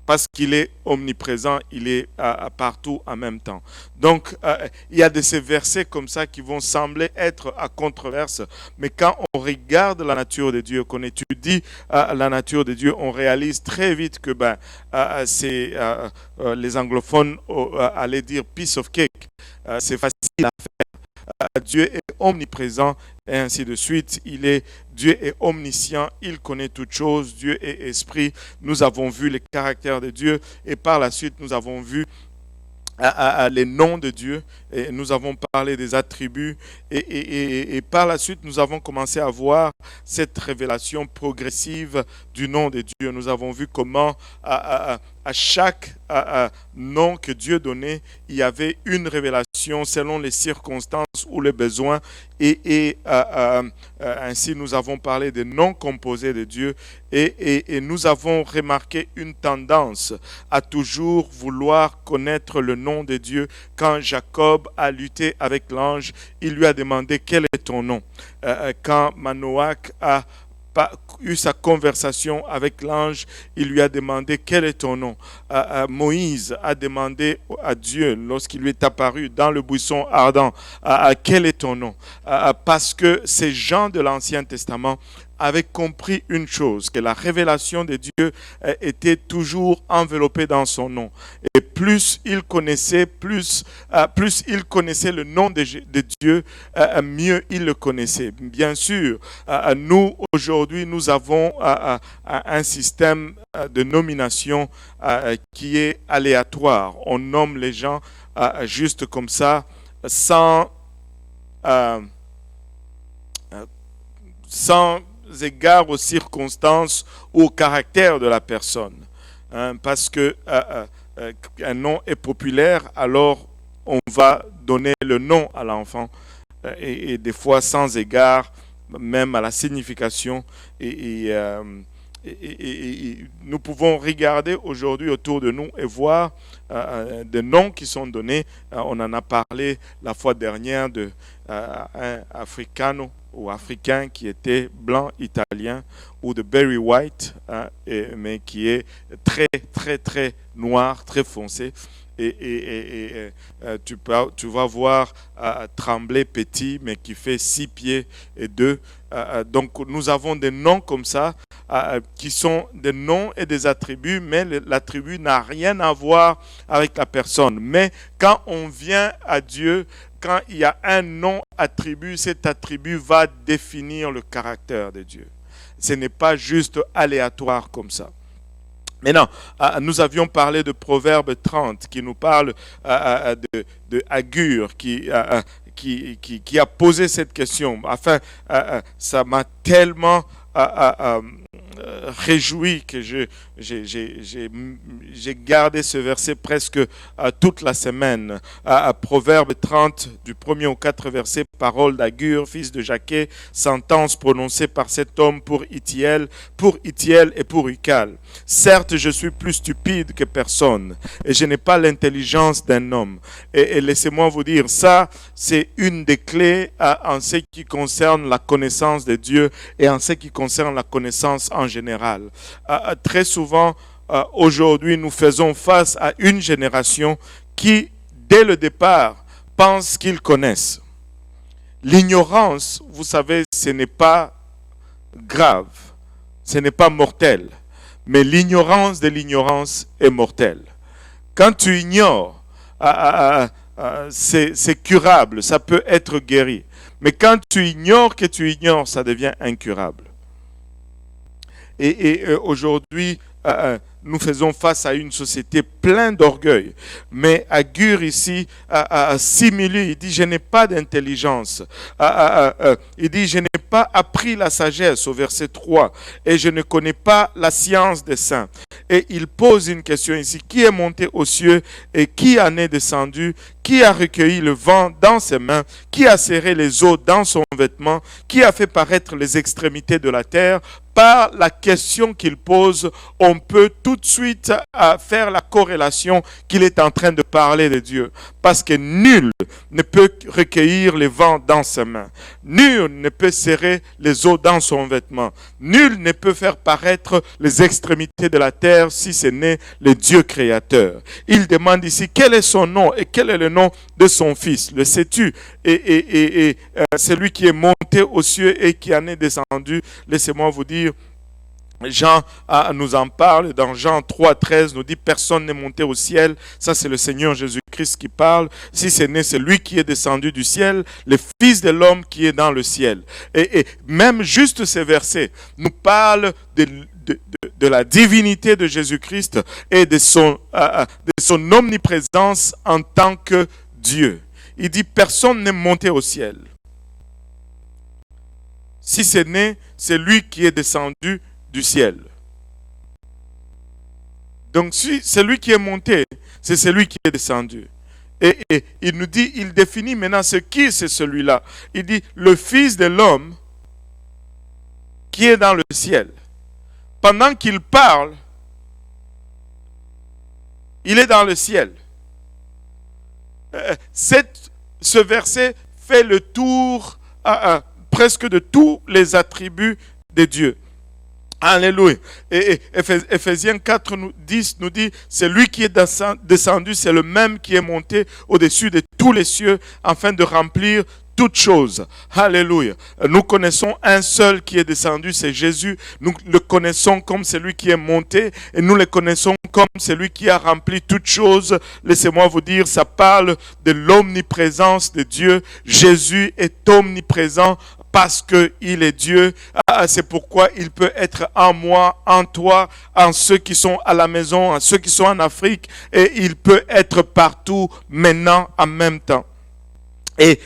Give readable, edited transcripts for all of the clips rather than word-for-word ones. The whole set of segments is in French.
parce qu'il est omniprésent, il est partout en même temps. Donc, il y a de ces versets comme ça qui vont sembler être à controverse, mais quand on regarde la nature de Dieu, qu'on étudie la nature de Dieu, on réalise très vite que c'est les anglophones allaient dire piece of cake. C'est facile à faire. Dieu est omniprésent et ainsi de suite. Dieu est omniscient, il connaît toutes choses. Dieu est esprit. Nous avons vu les caractères de Dieu et par la suite nous avons vu les noms de Dieu et nous avons parlé des attributs et par la suite nous avons commencé à voir cette révélation progressive du nom de Dieu. Nous avons vu comment à chaque nom que Dieu donnait, il y avait une révélation selon les circonstances ou les besoins et ainsi nous avons parlé des noms composés de Dieu et nous avons remarqué une tendance à toujours vouloir connaître le nom de Dieu. Quand Jacob a lutté avec l'ange, il lui a demandé quel est ton nom. Quand Manoach a eu sa conversation avec l'ange, il lui a demandé quel est ton nom. Moïse a demandé à Dieu lorsqu'il lui est apparu dans le buisson ardent, quel est ton nom. Parce que ces gens de l'Ancien Testament avaient compris une chose, que la révélation de Dieu était toujours enveloppée dans son nom. Et plus il connaissait, plus il connaissait le nom de Dieu, mieux il le connaissait. Bien sûr, nous, aujourd'hui, nous avons un système de nomination qui est aléatoire. On nomme les gens juste comme ça, sans égard aux circonstances ou au caractère de la personne. Parce que un nom est populaire, alors on va donner le nom à l'enfant et des fois sans égard même à la signification et nous pouvons regarder aujourd'hui autour de nous et voir des noms qui sont donnés. On en a parlé la fois dernière de un africano ou africain qui était blanc italien ou de Barry White, mais qui est très très très noir, très foncé. Tu vas voir Tremblay petit, mais qui fait 6 pieds et 2. Donc nous avons des noms comme ça, qui sont des noms et des attributs, mais l'attribut n'a rien à voir avec la personne. Mais quand on vient à Dieu, quand il y a un nom attribut, cet attribut va définir le caractère de Dieu. Ce n'est pas juste aléatoire comme ça. Maintenant, nous avions parlé de Proverbe 30 qui nous parle de Agur qui a posé cette question. Enfin, ça m'a tellement réjoui que j'ai gardé ce verset presque toute la semaine. Proverbe 30, du 1er au 4 verset, parole d'Agur, fils de Jaquet, sentence prononcée par cet homme pour Itiel et pour Ucal. Certes, je suis plus stupide que personne et je n'ai pas l'intelligence d'un homme. Et laissez-moi vous dire, ça, c'est une des clés en ce qui concerne la connaissance de Dieu et en ce qui concerne la connaissance en général. Très souvent, aujourd'hui, nous faisons face à une génération qui, dès le départ, pense qu'ils connaissent. L'ignorance, vous savez, ce n'est pas grave, ce n'est pas mortel, mais l'ignorance de l'ignorance est mortelle. Quand tu ignores, c'est curable, ça peut être guéri. Mais quand tu ignores que tu ignores, ça devient incurable. Et aujourd'hui, nous faisons face à une société pleine d'orgueil. Mais Agur ici simule, il dit, je n'ai pas d'intelligence. Il dit, je n'ai pas appris la sagesse au verset 3. Et je ne connais pas la science des saints. Et il pose une question ici. Qui est monté aux cieux et qui en est descendu? Qui a recueilli le vent dans ses mains? Qui a serré les eaux dans son vêtement? Qui a fait paraître les extrémités de la terre? Par la question qu'il pose, on on peut tout de suite faire la corrélation qu'il est en train de parler de Dieu. Parce que nul ne peut recueillir les vents dans ses mains. Nul ne peut serrer les eaux dans son vêtement. Nul ne peut faire paraître les extrémités de la terre si ce n'est le Dieu créateur. Il demande ici quel est son nom et quel est le nom de son fils. Le sais-tu? Et celui qui est monté aux cieux et qui en est descendu. Laissez-moi vous dire, Jean nous en parle dans Jean 3,13, nous dit personne n'est monté au ciel. Ça c'est le Seigneur Jésus-Christ qui parle. Si ce n'est celui qui est descendu du ciel, le Fils de l'homme qui est dans le ciel. Et même juste ces versets nous parlent de la divinité de Jésus-Christ et de son omniprésence en tant que Dieu. Il dit personne n'est monté au ciel. Si ce n'est celui qui est descendu du ciel. Donc, si celui qui est monté, c'est celui qui est descendu. Et il nous dit, il définit maintenant ce qui c'est celui-là. Il dit, le Fils de l'homme qui est dans le ciel. Pendant qu'il parle, il est dans le ciel. Ce verset fait le tour presque de tous les attributs de Dieu. Alléluia. Et Ephésiens 4:10 nous dit, c'est lui qui est descendu, c'est le même qui est monté au-dessus de tous les cieux afin de remplir toutes choses. Alléluia. Nous connaissons un seul qui est descendu, c'est Jésus. Nous le connaissons comme celui qui est monté et nous le connaissons comme celui qui a rempli toutes choses. Laissez-moi vous dire, ça parle de l'omniprésence de Dieu. Jésus est omniprésent parce qu'il est Dieu. C'est pourquoi il peut être en moi, en toi, en ceux qui sont à la maison, en ceux qui sont en Afrique. Et il peut être partout, maintenant, en même temps. Et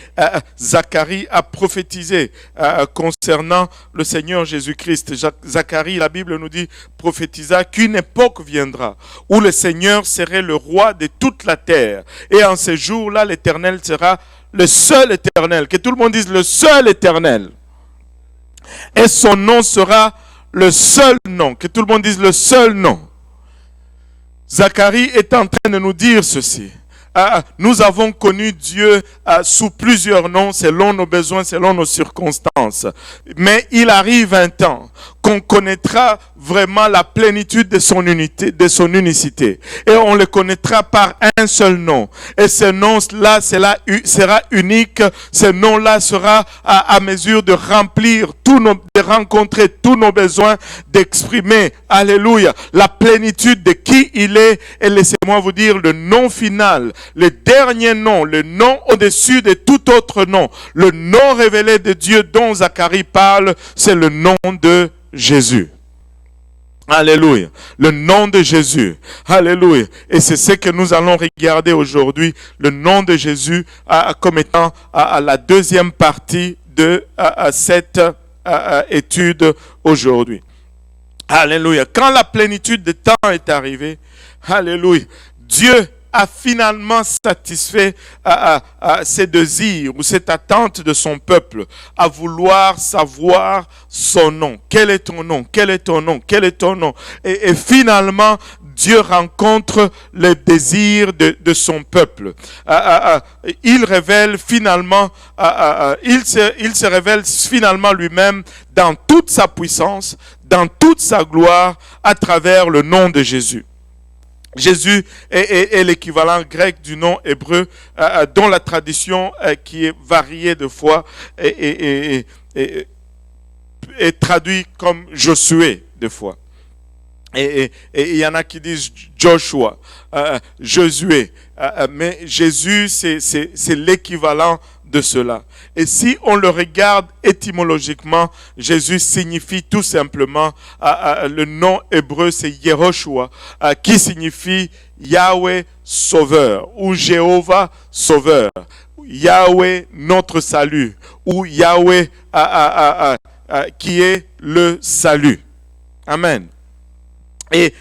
Zacharie a prophétisé concernant le Seigneur Jésus-Christ. Zacharie, la Bible nous dit, prophétisa qu'une époque viendra où le Seigneur serait le roi de toute la terre. Et en ce jour-là, l'Éternel sera le seul Éternel. Que tout le monde dise le seul Éternel. Et son nom sera le seul nom. Que tout le monde dise le seul nom. Zacharie est en train de nous dire ceci. Nous avons connu Dieu sous plusieurs noms, selon nos besoins, selon nos circonstances. Mais il arrive un temps qu'on connaîtra vraiment la plénitude de son unité, de son unicité. Et on le connaîtra par un seul nom. Et ce nom-là sera unique. Ce nom-là sera à mesure de remplir de rencontrer tous nos besoins, d'exprimer, alléluia, la plénitude de qui il est. Et laissez-moi vous dire le nom final, le dernier nom, le nom au-dessus de tout autre nom, le nom révélé de Dieu dont Zacharie parle, c'est le nom de Jésus. Alléluia. Le nom de Jésus. Alléluia. Et c'est ce que nous allons regarder aujourd'hui, le nom de Jésus comme étant la deuxième partie de cette étude aujourd'hui. Alléluia. Quand la plénitude de temps est arrivée, alléluia, Dieu a finalement satisfait ses désirs ou cette attente de son peuple à vouloir savoir son nom. Quel est ton nom? Quel est ton nom? Quel est ton nom? Et finalement, Dieu rencontre le désir de son peuple. Il révèle finalement, il se révèle finalement lui-même dans toute sa puissance, dans toute sa gloire, à travers le nom de Jésus. Jésus est l'équivalent grec du nom hébreu dont la tradition qui est variée de fois est traduit comme Josué de fois. Et il y en a qui disent Joshua, Josué, mais Jésus c'est l'équivalent de cela. Et si on le regarde étymologiquement, Jésus signifie tout simplement, le nom hébreu c'est Yehoshua, qui signifie Yahweh sauveur ou Jéhovah sauveur, Yahweh notre salut ou Yahweh qui est le salut. Amen. Et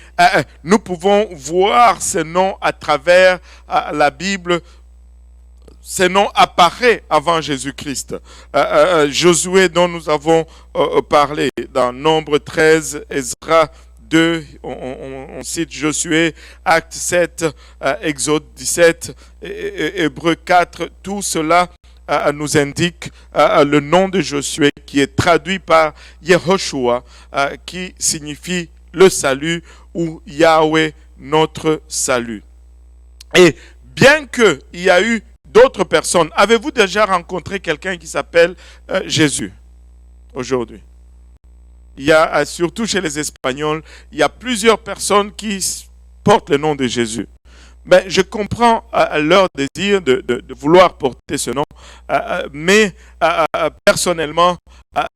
nous pouvons voir ce nom à travers la Bible. Ce nom apparaît avant Jésus-Christ. Josué dont nous avons parlé dans Nombre 13, Ezra 2, on cite Josué, Actes 7, Exode 17, Hébreux 4, tout cela nous indique le nom de Josué qui est traduit par Yehoshua, qui signifie le salut ou Yahweh, notre salut. Et bien qu'il y a eu d'autres personnes, avez-vous déjà rencontré quelqu'un qui s'appelle Jésus aujourd'hui? Il y a, surtout chez les Espagnols, il y a plusieurs personnes qui portent le nom de Jésus. Mais je comprends leur désir de vouloir porter ce nom, mais personnellement,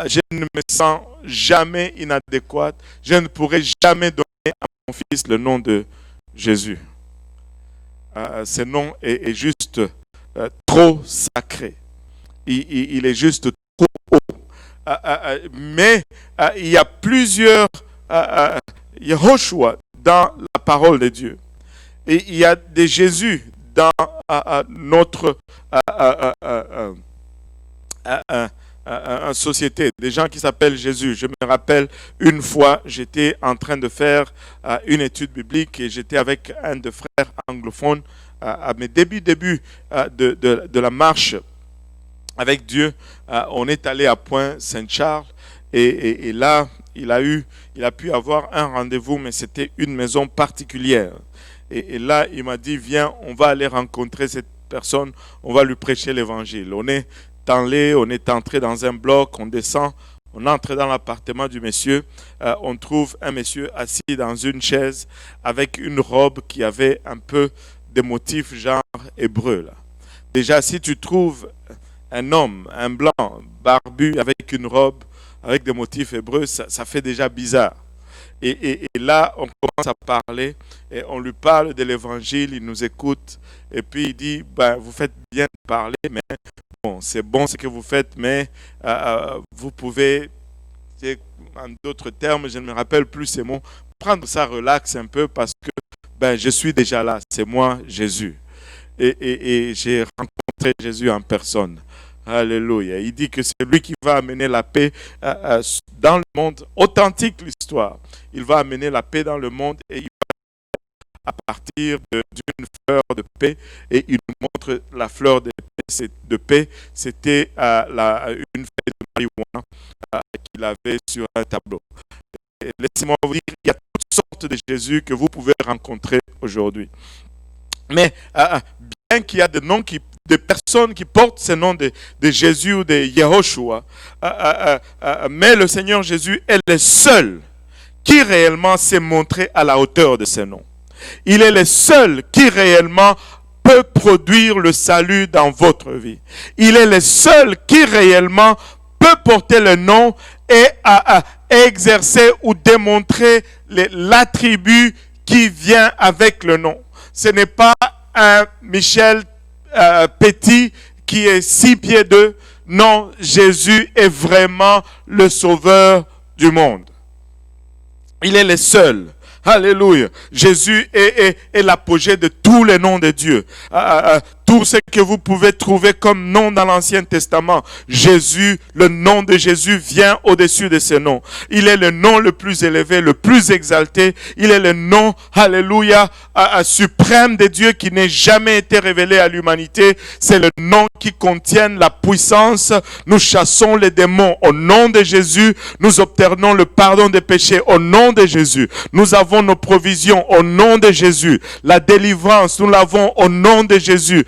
je ne me sens jamais inadéquat. Je ne pourrai jamais donner à mon fils le nom de Jésus. Ce nom est juste trop sacré. Il est juste trop haut. Mais il y a plusieurs Yehoshua dans la parole de Dieu. Et il y a des Jésus dans notre société, des gens qui s'appellent Jésus. Je me rappelle une fois, j'étais en train de faire une étude biblique et j'étais avec un de frères anglophones à mes débuts de la marche avec Dieu. On est allé à Pointe-Saint-Charles et là, il a pu avoir un rendez-vous, mais c'était une maison particulière. Et là, il m'a dit, viens, on va aller rencontrer cette personne, on va lui prêcher l'évangile. On est entré dans un bloc, on descend, on entre dans l'appartement du monsieur, on trouve un monsieur assis dans une chaise avec une robe qui avait un peu des motifs genre hébreu. Là. Déjà, si tu trouves un homme, un blanc, barbu, avec une robe, avec des motifs hébreux, ça fait déjà bizarre. Et là, on commence à parler et on lui parle de l'évangile, il nous écoute et puis il dit, vous faites bien de parler, mais bon, c'est bon ce que vous faites, mais vous pouvez, en d'autres termes, je ne me rappelle plus ces mots, prendre ça relax un peu parce que je suis déjà là, c'est moi Jésus. Et j'ai rencontré Jésus en personne. Alléluia. Il dit que c'est lui qui va amener la paix dans le monde. Authentique l'histoire. Il va amener la paix dans le monde et il va à partir d'une fleur de paix et il nous montre la fleur de paix. C'était une feuille de marijuana qu'il avait sur un tableau. Et laissez-moi vous dire, il y a toutes sortes de Jésus que vous pouvez rencontrer aujourd'hui. Mais bien qu'il y a des personnes qui portent ce nom de Jésus ou de Yehoshua, mais le Seigneur Jésus est le seul qui réellement s'est montré à la hauteur de ce nom. Il est le seul qui réellement peut produire le salut dans votre vie. Il est le seul qui réellement peut porter le nom et exercer ou démontrer l'attribut qui vient avec le nom. Ce n'est pas un Michel Petit qui est 6 pieds 2. Non, Jésus est vraiment le sauveur du monde. Il est le seul. Alléluia. Jésus est l'apogée de tous les noms de Dieu. Tout ce que vous pouvez trouver comme nom dans l'Ancien Testament, Jésus, le nom de Jésus vient au-dessus de ce nom. Il est le nom le plus élevé, le plus exalté. Il est le nom, alléluia, suprême de Dieu qui n'ait jamais été révélé à l'humanité. C'est le nom qui contient la puissance. Nous chassons les démons au nom de Jésus. Nous obtenons le pardon des péchés au nom de Jésus. Nous avons nos provisions au nom de Jésus. La délivrance, nous l'avons au nom de Jésus.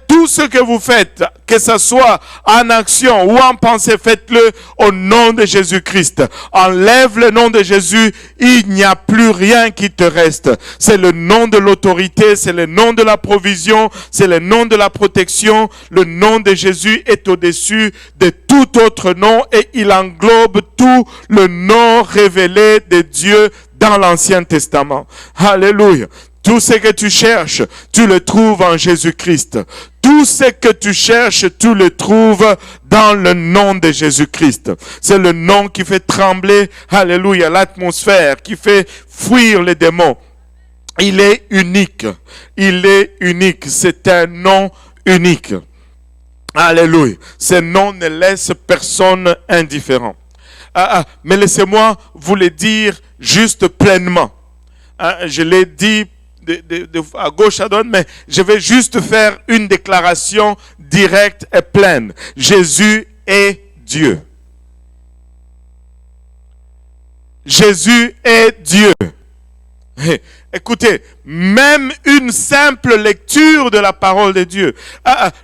Tout ce que vous faites, que ce soit en action ou en pensée, faites-le au nom de Jésus-Christ. Enlève le nom de Jésus, il n'y a plus rien qui te reste. C'est le nom de l'autorité, c'est le nom de la provision, c'est le nom de la protection. Le nom de Jésus est au-dessus de tout autre nom et il englobe tout le nom révélé de Dieu dans l'Ancien Testament. Alléluia. Tout ce que tu cherches, tu le trouves en Jésus-Christ. Tout ce que tu cherches, tu le trouves dans le nom de Jésus-Christ. C'est le nom qui fait trembler, alléluia, l'atmosphère, qui fait fuir les démons. Il est unique. Il est unique. C'est un nom unique. Alléluia. Ce nom ne laisse personne indifférent. Mais laissez-moi vous le dire juste pleinement. Je l'ai dit à gauche, à droite, mais je vais juste faire une déclaration directe et pleine. Jésus est Dieu. Jésus est Dieu. Écoutez, même une simple lecture de la parole de Dieu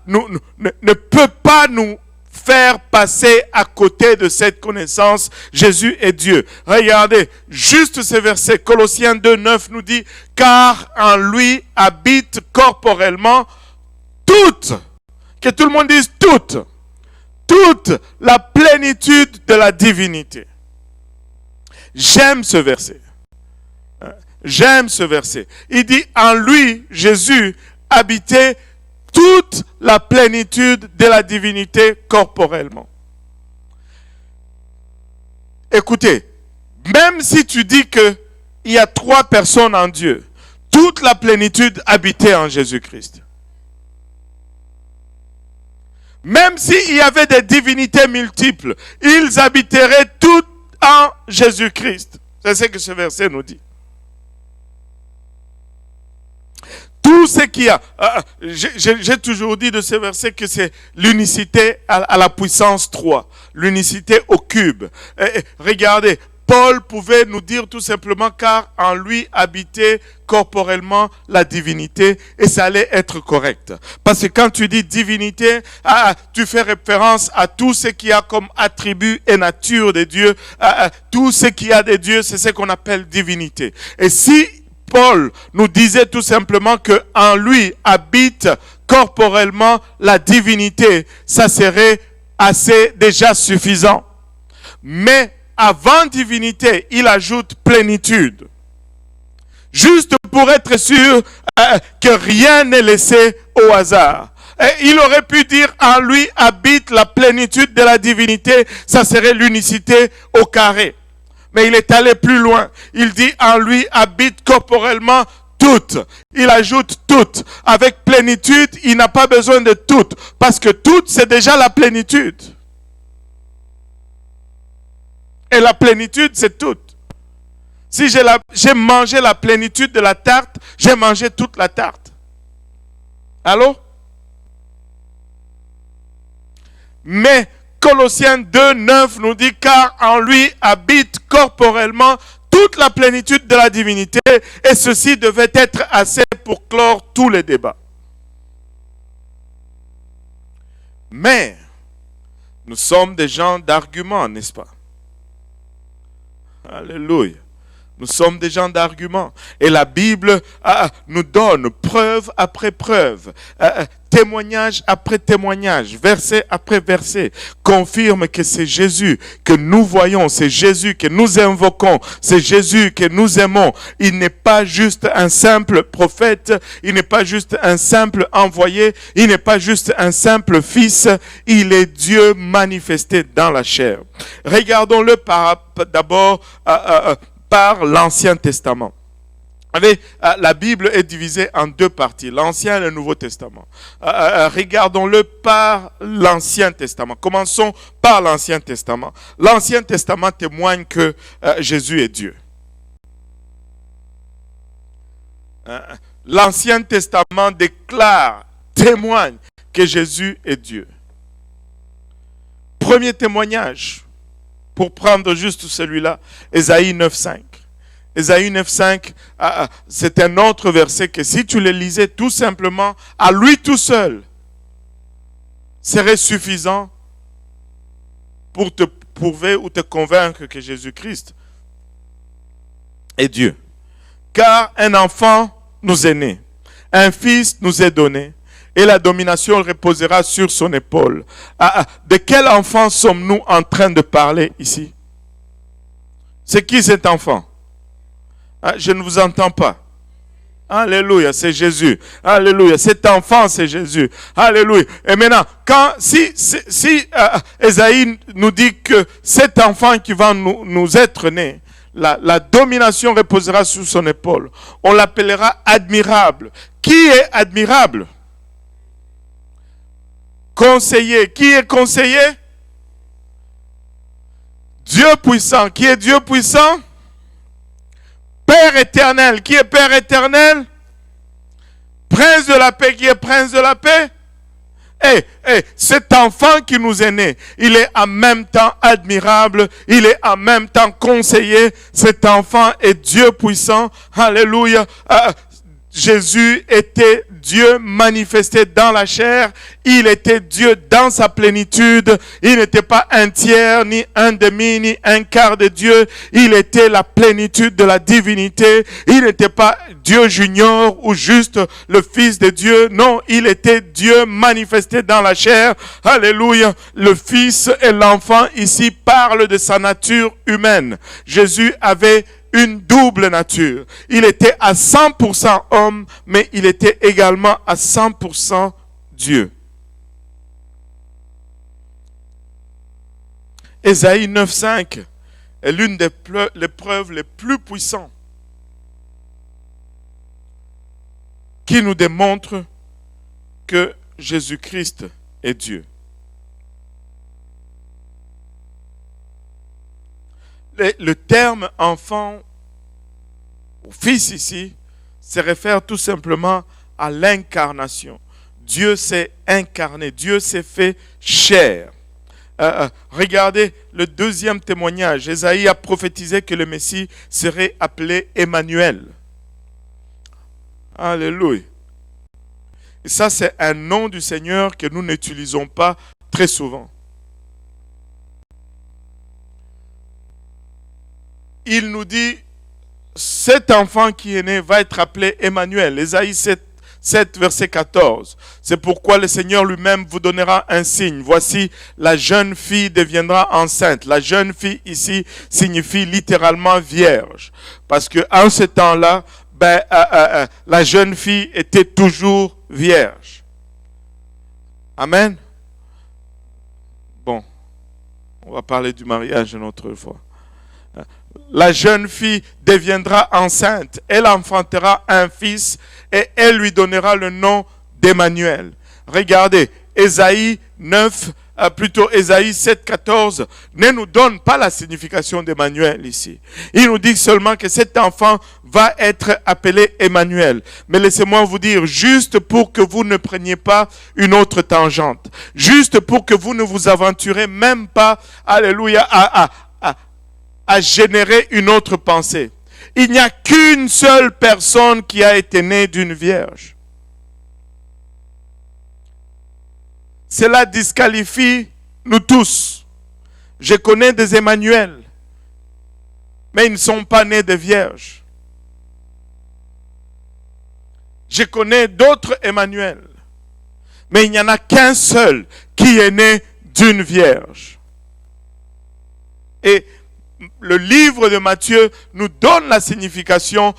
ne peut pas nous faire passer à côté de cette connaissance. Jésus est Dieu. Regardez, juste ce verset, Colossiens 2, 9 nous dit, car en lui habite corporellement toute, que tout le monde dise toute la plénitude de la divinité. J'aime ce verset. J'aime ce verset. Il dit, en lui, Jésus, habitait toute la plénitude de la divinité corporellement. Écoutez, même si tu dis qu'il y a 3 personnes en Dieu, toute la plénitude habitait en Jésus-Christ. Même s'il y avait des divinités multiples, ils habiteraient toutes en Jésus-Christ. C'est ce que ce verset nous dit. Tout ce qu'il y a, j'ai toujours dit de ce verset que c'est l'unicité à la puissance 3, l'unicité au cube. Regardez, Paul pouvait nous dire tout simplement car en lui habitait corporellement la divinité et ça allait être correct. Parce que quand tu dis divinité, tu fais référence à tout ce qu'il y a comme attribut et nature de Dieu. Tout ce qu'il y a de Dieu, c'est ce qu'on appelle divinité. Et si Paul nous disait tout simplement que en lui habite corporellement la divinité, ça serait assez déjà suffisant. Mais avant divinité, il ajoute plénitude. Juste pour être sûr que rien n'est laissé au hasard. Et il aurait pu dire en lui habite la plénitude de la divinité, ça serait l'unicité au carré. Mais il est allé plus loin. Il dit en lui habite corporellement toute. Il ajoute toute. Avec plénitude, il n'a pas besoin de toute. Parce que toute, c'est déjà la plénitude. Et la plénitude, c'est toute. Si j'ai mangé la plénitude de la tarte, j'ai mangé toute la tarte. Allô? Mais Colossiens 2, 9 nous dit car en lui habite corporellement toute la plénitude de la divinité et ceci devait être assez pour clore tous les débats. Mais nous sommes des gens d'argument, n'est-ce pas? Alléluia. Nous sommes des gens d'argument. Et la Bible nous donne preuve après preuve, témoignage après témoignage, verset après verset, confirme que c'est Jésus que nous voyons, c'est Jésus que nous invoquons, c'est Jésus que nous aimons. Il n'est pas juste un simple prophète, il n'est pas juste un simple envoyé, il n'est pas juste un simple fils, il est Dieu manifesté dans la chair. Regardons-le d'abord par l'Ancien Testament. La Bible est divisée en 2 parties, l'Ancien et le Nouveau Testament. Regardons-le par l'Ancien Testament. Commençons par l'Ancien Testament. L'Ancien Testament témoigne que Jésus est Dieu. L'Ancien Testament témoigne que Jésus est Dieu. Premier témoignage, pour prendre juste celui-là, Ésaïe 9.5. Ésaïe 9.5, c'est un autre verset que si tu le lisais tout simplement, à lui tout seul, serait suffisant pour te prouver ou te convaincre que Jésus-Christ est Dieu. Car un enfant nous est né, un fils nous est donné, et la domination reposera sur son épaule. De quel enfant sommes-nous en train de parler ici? C'est qui cet enfant? Je ne vous entends pas. Alléluia, c'est Jésus. Alléluia, cet enfant, c'est Jésus. Alléluia. Et maintenant, si Ésaïe nous dit que cet enfant qui va nous être né, la domination reposera sur son épaule. On l'appellera admirable. Qui est admirable? Conseiller. Qui est conseiller? Dieu puissant. Qui est Dieu puissant? Père éternel. Qui est Père éternel? Prince de la paix. Qui est Prince de la paix? Cet enfant qui nous est né, il est en même temps admirable, il est en même temps conseiller. Cet enfant est Dieu puissant. Alléluia. Jésus était Dieu manifesté dans la chair. Il était Dieu dans sa plénitude. Il n'était pas un tiers, ni un demi, ni un quart de Dieu. Il était la plénitude de la divinité. Il n'était pas Dieu junior ou juste le Fils de Dieu. Non, il était Dieu manifesté dans la chair. Alléluia. Le Fils et l'enfant ici parlent de sa nature humaine. Jésus avait une double nature. Il était à 100% homme, mais il était également à 100% Dieu. Ésaïe 9,5 est l'une des preuves les plus puissantes qui nous démontre que Jésus-Christ est Dieu. Le terme enfant ou fils ici se réfère tout simplement à l'incarnation. Dieu s'est incarné, Dieu s'est fait chair. Regardez le deuxième témoignage. Ésaïe a prophétisé que le Messie serait appelé Emmanuel. Alléluia. Et ça, c'est un nom du Seigneur que nous n'utilisons pas très souvent. Il nous dit, cet enfant qui est né va être appelé Emmanuel. Ésaïe 7, verset 14. C'est pourquoi le Seigneur lui-même vous donnera un signe. Voici, la jeune fille deviendra enceinte. La jeune fille ici signifie littéralement vierge. Parce qu'en ce temps-là, la jeune fille était toujours vierge. Amen. Bon, on va parler du mariage une autre fois. La jeune fille deviendra enceinte. Elle enfantera un fils et elle lui donnera le nom d'Emmanuel. Regardez, Ésaïe 7, 14 ne nous donne pas la signification d'Emmanuel ici. Il nous dit seulement que cet enfant va être appelé Emmanuel. Mais laissez-moi vous dire, juste pour que vous ne preniez pas une autre tangente, juste pour que vous ne vous aventurez même pas, alléluia, à générer une autre pensée. Il n'y a qu'une seule personne qui a été née d'une vierge. Cela disqualifie nous tous. Je connais des Emmanuel, mais ils ne sont pas nés de vierges. Je connais d'autres Emmanuel, mais il n'y en a qu'un seul qui est né d'une vierge. Et le livre de Matthieu nous donne la signification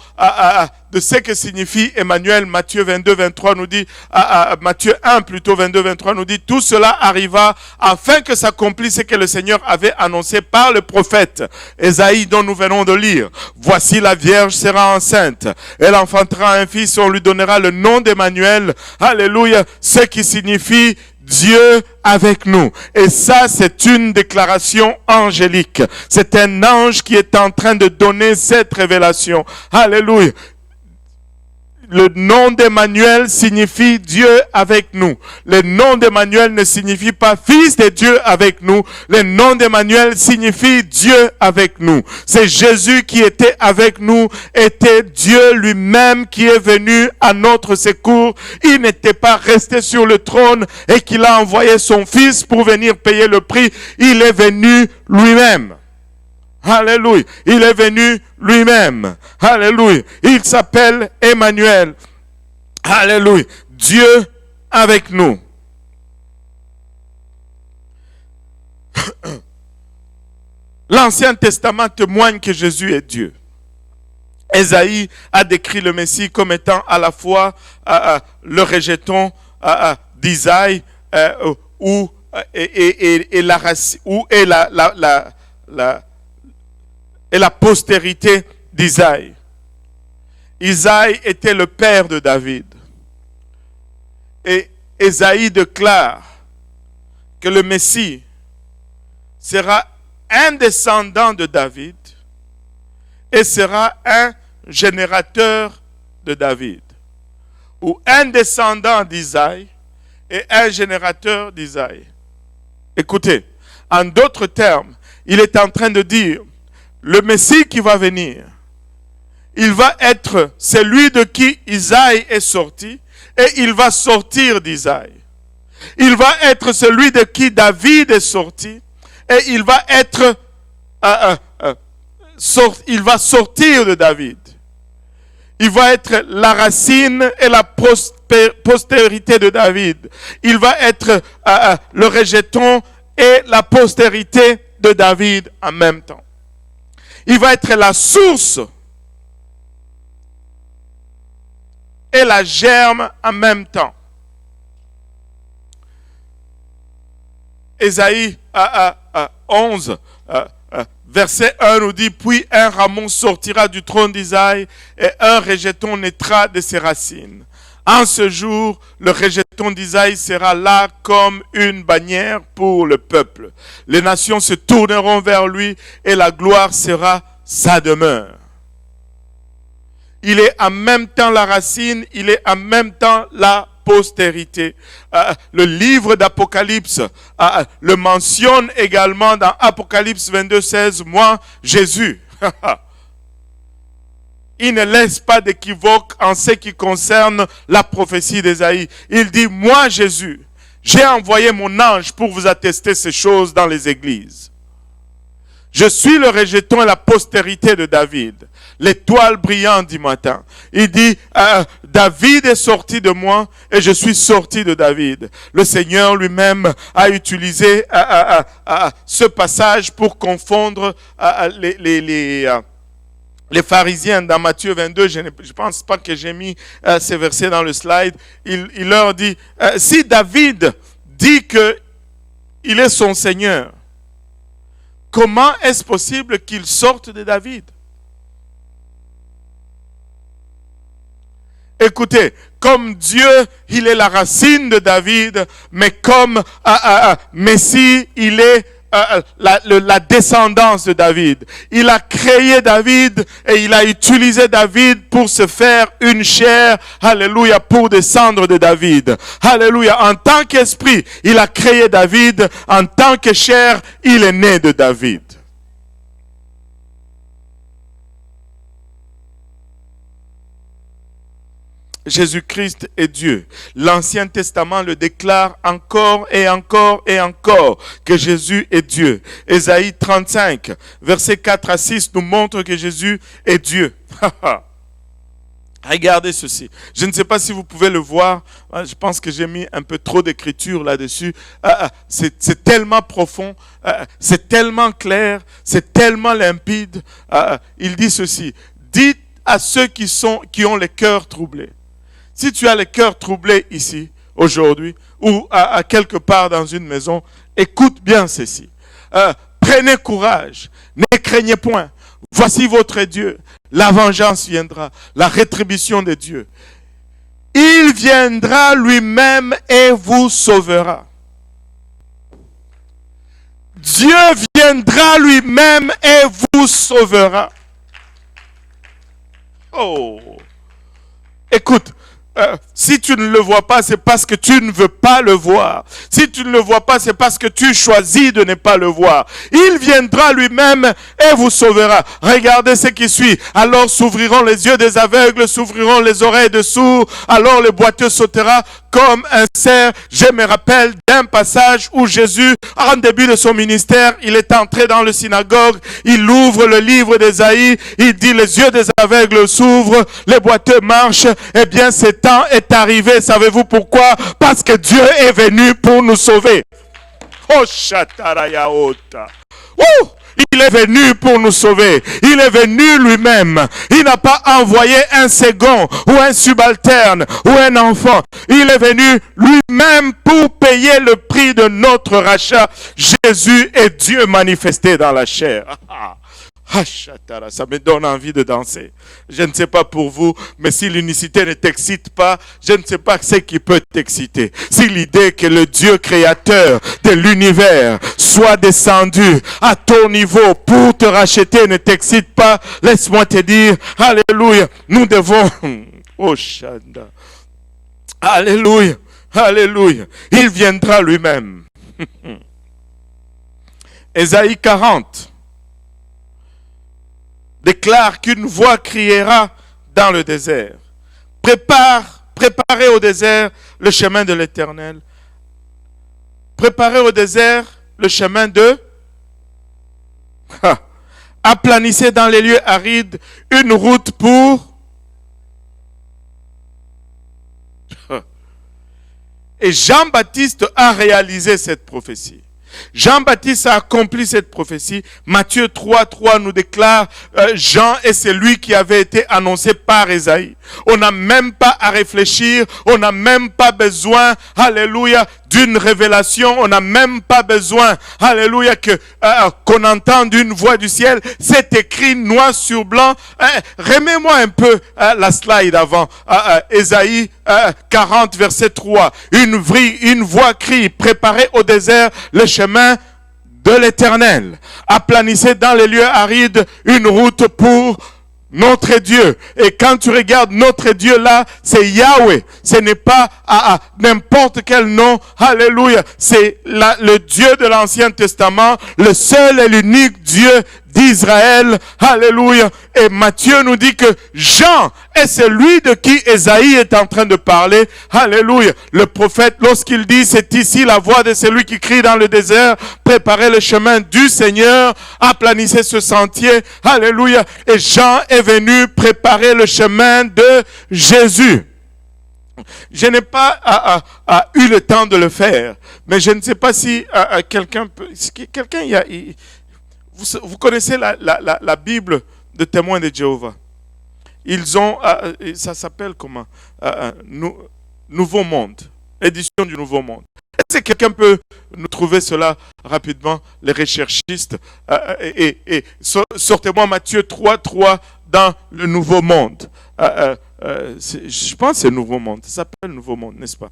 de ce que signifie Emmanuel. Matthieu 22, 23 nous dit, Matthieu 1 plutôt 22, 23 nous dit, tout cela arriva afin que s'accomplisse ce que le Seigneur avait annoncé par le prophète Ésaïe dont nous venons de lire. Voici, la vierge sera enceinte, elle enfantera un fils, on lui donnera le nom d'Emmanuel. Alléluia, ce qui signifie Dieu avec nous. Et ça, c'est une déclaration angélique. C'est un ange qui est en train de donner cette révélation. Alléluia. Le nom d'Emmanuel signifie Dieu avec nous. Le nom d'Emmanuel ne signifie pas Fils de Dieu avec nous. Le nom d'Emmanuel signifie Dieu avec nous. C'est Jésus qui était avec nous, était Dieu lui-même qui est venu à notre secours. Il n'était pas resté sur le trône et qu'il a envoyé son Fils pour venir payer le prix. Il est venu lui-même. Alléluia. Il est venu lui-même. Alléluia. Il s'appelle Emmanuel. Alléluia. Dieu avec nous. L'Ancien Testament témoigne que Jésus est Dieu. Ésaïe a décrit le Messie comme étant à la fois le rejeton d'Isaïe où est la postérité d'Isaïe. Isaïe était le père de David. Et Ésaïe déclare que le Messie sera un descendant de David et sera un générateur de David. Ou un descendant d'Isaïe et un générateur d'Isaïe. Écoutez, en d'autres termes, il est en train de dire, le Messie qui va venir, il va être celui de qui Isaïe est sorti et il va sortir d'Isaïe. Il va être celui de qui David est sorti et il va être il va sortir de David. Il va être la racine et la postérité de David. Il va être le rejeton et la postérité de David en même temps. Il va être la source et la germe en même temps. Ésaïe 11, verset 1 nous dit, puis un rameau sortira du trône d'Isaïe et un rejeton naîtra de ses racines. En ce jour, le rejeton d'Isaïe sera là comme une bannière pour le peuple. Les nations se tourneront vers lui et la gloire sera sa demeure. Il est en même temps la racine, il est en même temps la postérité. Le livre d'Apocalypse le mentionne également dans Apocalypse 22, 16. Moi, Jésus. Il ne laisse pas d'équivoque en ce qui concerne la prophétie d'Ésaïe. Il dit, moi, Jésus, j'ai envoyé mon ange pour vous attester ces choses dans les églises. Je suis le rejeton et la postérité de David, l'étoile brillante du matin. Il dit, David est sorti de moi et je suis sorti de David. Le Seigneur lui-même a utilisé ce passage pour confondre les pharisiens dans Matthieu 22. Je ne pense pas que j'ai mis ces versets dans le slide. Il leur dit, si David dit qu'il est son Seigneur, comment est-ce possible qu'il sorte de David? Écoutez, comme Dieu, il est la racine de David, mais comme Messie, il est la descendance de David. Il a créé David et il a utilisé David pour se faire une chair, alléluia, pour descendre de David. Alléluia, en tant qu'esprit, il a créé David, en tant que chair, il est né de David. Jésus-Christ est Dieu. L'Ancien Testament le déclare encore et encore et encore que Jésus est Dieu. Ésaïe 35, versets 4 à 6 nous montre que Jésus est Dieu. Regardez ceci. Je ne sais pas si vous pouvez le voir. Je pense que j'ai mis un peu trop d'écriture là-dessus. C'est tellement profond. C'est tellement clair. C'est tellement limpide. Il dit ceci. Dites à ceux qui ont le cœur troublé. Si tu as le cœur troublé ici, aujourd'hui, ou à quelque part dans une maison, écoute bien ceci. Prenez courage, ne craignez point. Voici votre Dieu. La vengeance viendra, la rétribution de Dieu. Il viendra lui-même et vous sauvera. Dieu viendra lui-même et vous sauvera. Oh! Écoute. Si tu ne le vois pas, c'est parce que tu ne veux pas le voir. Si tu ne le vois pas, c'est parce que tu choisis de ne pas le voir. Il viendra lui-même et vous sauvera. Regardez ce qui suit. Alors s'ouvriront les yeux des aveugles, s'ouvriront les oreilles des sourds. Alors le boiteux sautera comme un cerf. Je me rappelle d'un passage où Jésus, en début de son ministère, il est entré dans le synagogue. Il ouvre le livre d'Ésaïe. Il dit, les yeux des aveugles s'ouvrent, les boiteux marchent. Eh bien, c'est temps est arrivé, savez-vous pourquoi? Parce que Dieu est venu pour nous sauver. Oh, Shatarayaota. Il est venu pour nous sauver. Il est venu lui-même. Il n'a pas envoyé un second ou un subalterne ou un enfant. Il est venu lui-même pour payer le prix de notre rachat. Jésus est Dieu manifesté dans la chair. Ça me donne envie de danser. Je ne sais pas pour vous, mais si l'unicité ne t'excite pas, je ne sais pas ce qui peut t'exciter. Si l'idée que le Dieu créateur de l'univers soit descendu à ton niveau pour te racheter ne t'excite pas, laisse-moi te dire, alléluia, nous devons... Oh, Shanda. Alléluia, alléluia. Il viendra lui-même. Ésaïe 40 déclare qu'une voix criera dans le désert. Préparez au désert le chemin de l'Éternel. Préparez au désert le chemin de... Aplanissez dans les lieux arides une route pour... Et Jean-Baptiste a réalisé cette prophétie. Jean-Baptiste a accompli cette prophétie. Matthieu 3:3 nous déclare Jean est celui qui avait été annoncé par Ésaïe. On n'a même pas à réfléchir, on n'a même pas besoin, alléluia, d'une révélation, on n'a même pas besoin, alléluia, qu'on entende une voix du ciel. C'est écrit noir sur blanc. Remets-moi un peu la slide avant. Ésaïe 40 verset 3. Une voix crie, préparez au désert le chemin de l'Éternel. Aplanissez dans les lieux arides une route pour notre Dieu. Et quand tu regardes notre Dieu là, c'est Yahweh. Ce n'est pas n'importe quel nom. Alléluia. C'est le Dieu de l'Ancien Testament, le seul et l'unique Dieu d'Israël. Alléluia. Et Matthieu nous dit que Jean est celui de qui Ésaïe est en train de parler. Alléluia. Le prophète, lorsqu'il dit, c'est ici la voix de celui qui crie dans le désert, préparez le chemin du Seigneur, aplanissez ce sentier. Alléluia. Et Jean est venu préparer le chemin de Jésus. Je n'ai pas eu le temps de le faire, mais je ne sais pas si quelqu'un peut... Vous connaissez la Bible de témoins de Jéhovah. Ils ont, ça s'appelle comment? Nouveau Monde, édition du Nouveau Monde. Est-ce que quelqu'un peut nous trouver cela rapidement, les recherchistes? Sortez-moi Matthieu 3:3 dans le Nouveau Monde. Je pense que c'est le Nouveau Monde. Ça s'appelle le Nouveau Monde, n'est-ce pas?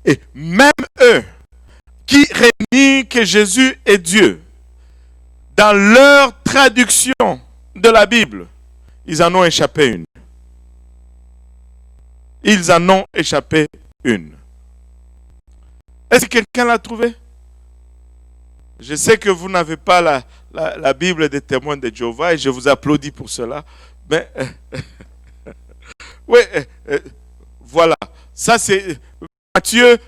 Et même eux qui renient que Jésus est Dieu, dans leur traduction de la Bible, ils en ont échappé une. Ils en ont échappé une. Est-ce que quelqu'un l'a trouvé? Je sais que vous n'avez pas la Bible des témoins de Jéhovah et je vous applaudis pour cela. Mais, oui, voilà. Ça, c'est Matthieu.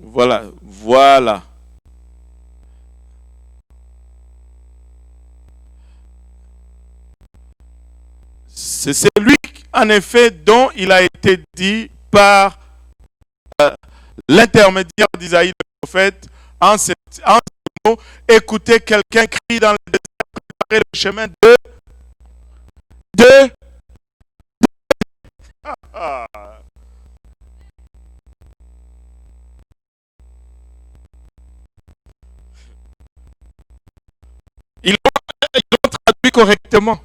Voilà. C'est celui, en effet, dont il a été dit par l'intermédiaire d'Isaïe le prophète, en ces mots, écoutez quelqu'un crie dans le désert, préparez le chemin de Ils l'ont traduit correctement.